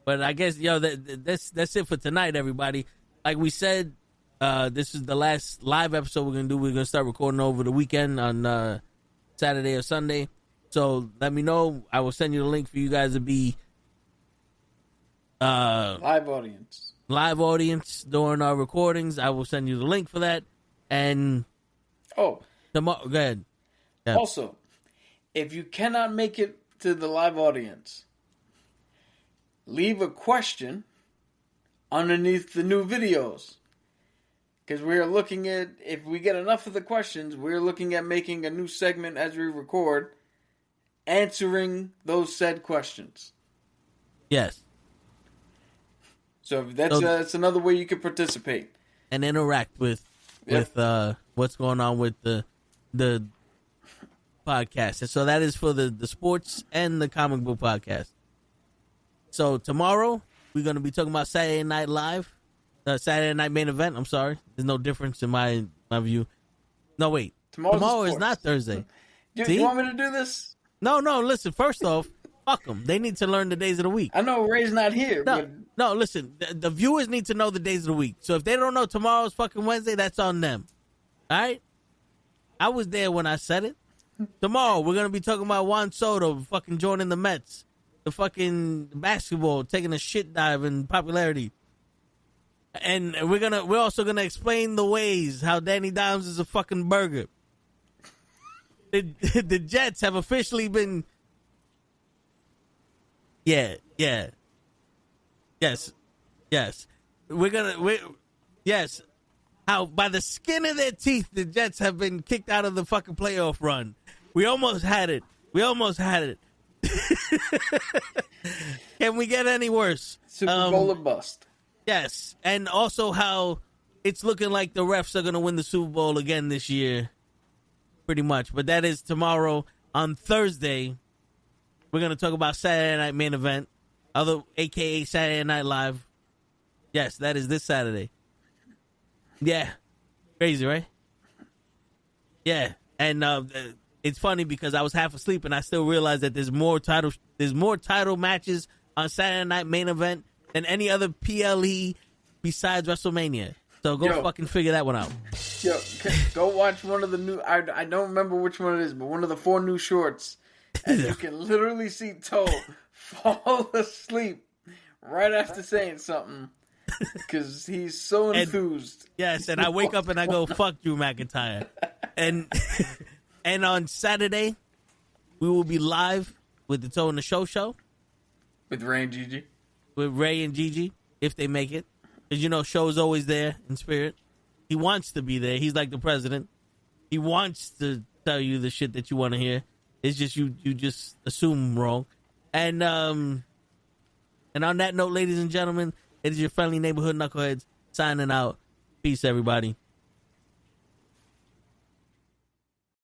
A: But I guess that's it for tonight, everybody. Like we said, this is the last live episode we're gonna do. We're gonna start recording over the weekend on Saturday or Sunday. So let me know. I will send you the link for you guys to be
B: Live audience
A: during our recordings. I will send you the link for that. And tomorrow, go ahead. Yeah.
B: Also, if you cannot make it to the live audience, leave a question underneath the new videos. Because we're looking at, if we get enough of the questions, we're looking at making a new segment as we record, answering those said questions.
A: Yes.
B: So that's another way you can participate.
A: And interact with what's going on with the podcast. And so that is for the sports and the comic book podcast. So tomorrow, we're going to be talking about Saturday Night Live. Saturday Night Main Event, I'm sorry. There's no difference in my view. No, wait. Tomorrow is not Thursday.
B: Do you want me to do this?
A: No, listen. First off, fuck them. They need to learn the days of the week.
B: I know Ray's not here.
A: No, listen. The viewers need to know the days of the week. So if they don't know tomorrow's fucking Wednesday, that's on them. All right? I was there when I said it. Tomorrow, we're going to be talking about Juan Soto fucking joining the Mets. The fucking basketball taking a shit dive in popularity. And we're also gonna explain the ways how Danny Dimes is a fucking burger. The Jets have officially been. Yes. Yes. How by the skin of their teeth the Jets have been kicked out of the fucking playoff run. We almost had it. Can we get any worse?
B: Super Bowl or bust.
A: Yes, and also how it's looking like the refs are going to win the Super Bowl again this year, pretty much. But that is tomorrow. On Thursday, we're going to talk about Saturday Night Main Event, a.k.a. Saturday Night Live. Yes, that is this Saturday. Yeah, crazy, right? Yeah, and it's funny because I was half asleep and I still realized that there's more title matches on Saturday Night Main Event than any other PLE besides WrestleMania. So go fucking figure that one out.
B: Yo, go watch one of the new... I don't remember which one it is, but one of the 4 new shorts. And you can literally see Toe fall asleep right after saying something. Because he's so enthused.
A: Yes, and I wake up and I go, fuck Drew McIntyre. And on Saturday, we will be live with the Toe and the Show.
B: With Ray and Gigi.
A: With Ray and Gigi, if they make it. Because, Show's always there in spirit. He wants to be there. He's like the president. He wants to tell you the shit that you want to hear. It's just you just assume wrong. And on that note, ladies and gentlemen, it is your friendly neighborhood knuckleheads signing out. Peace, everybody.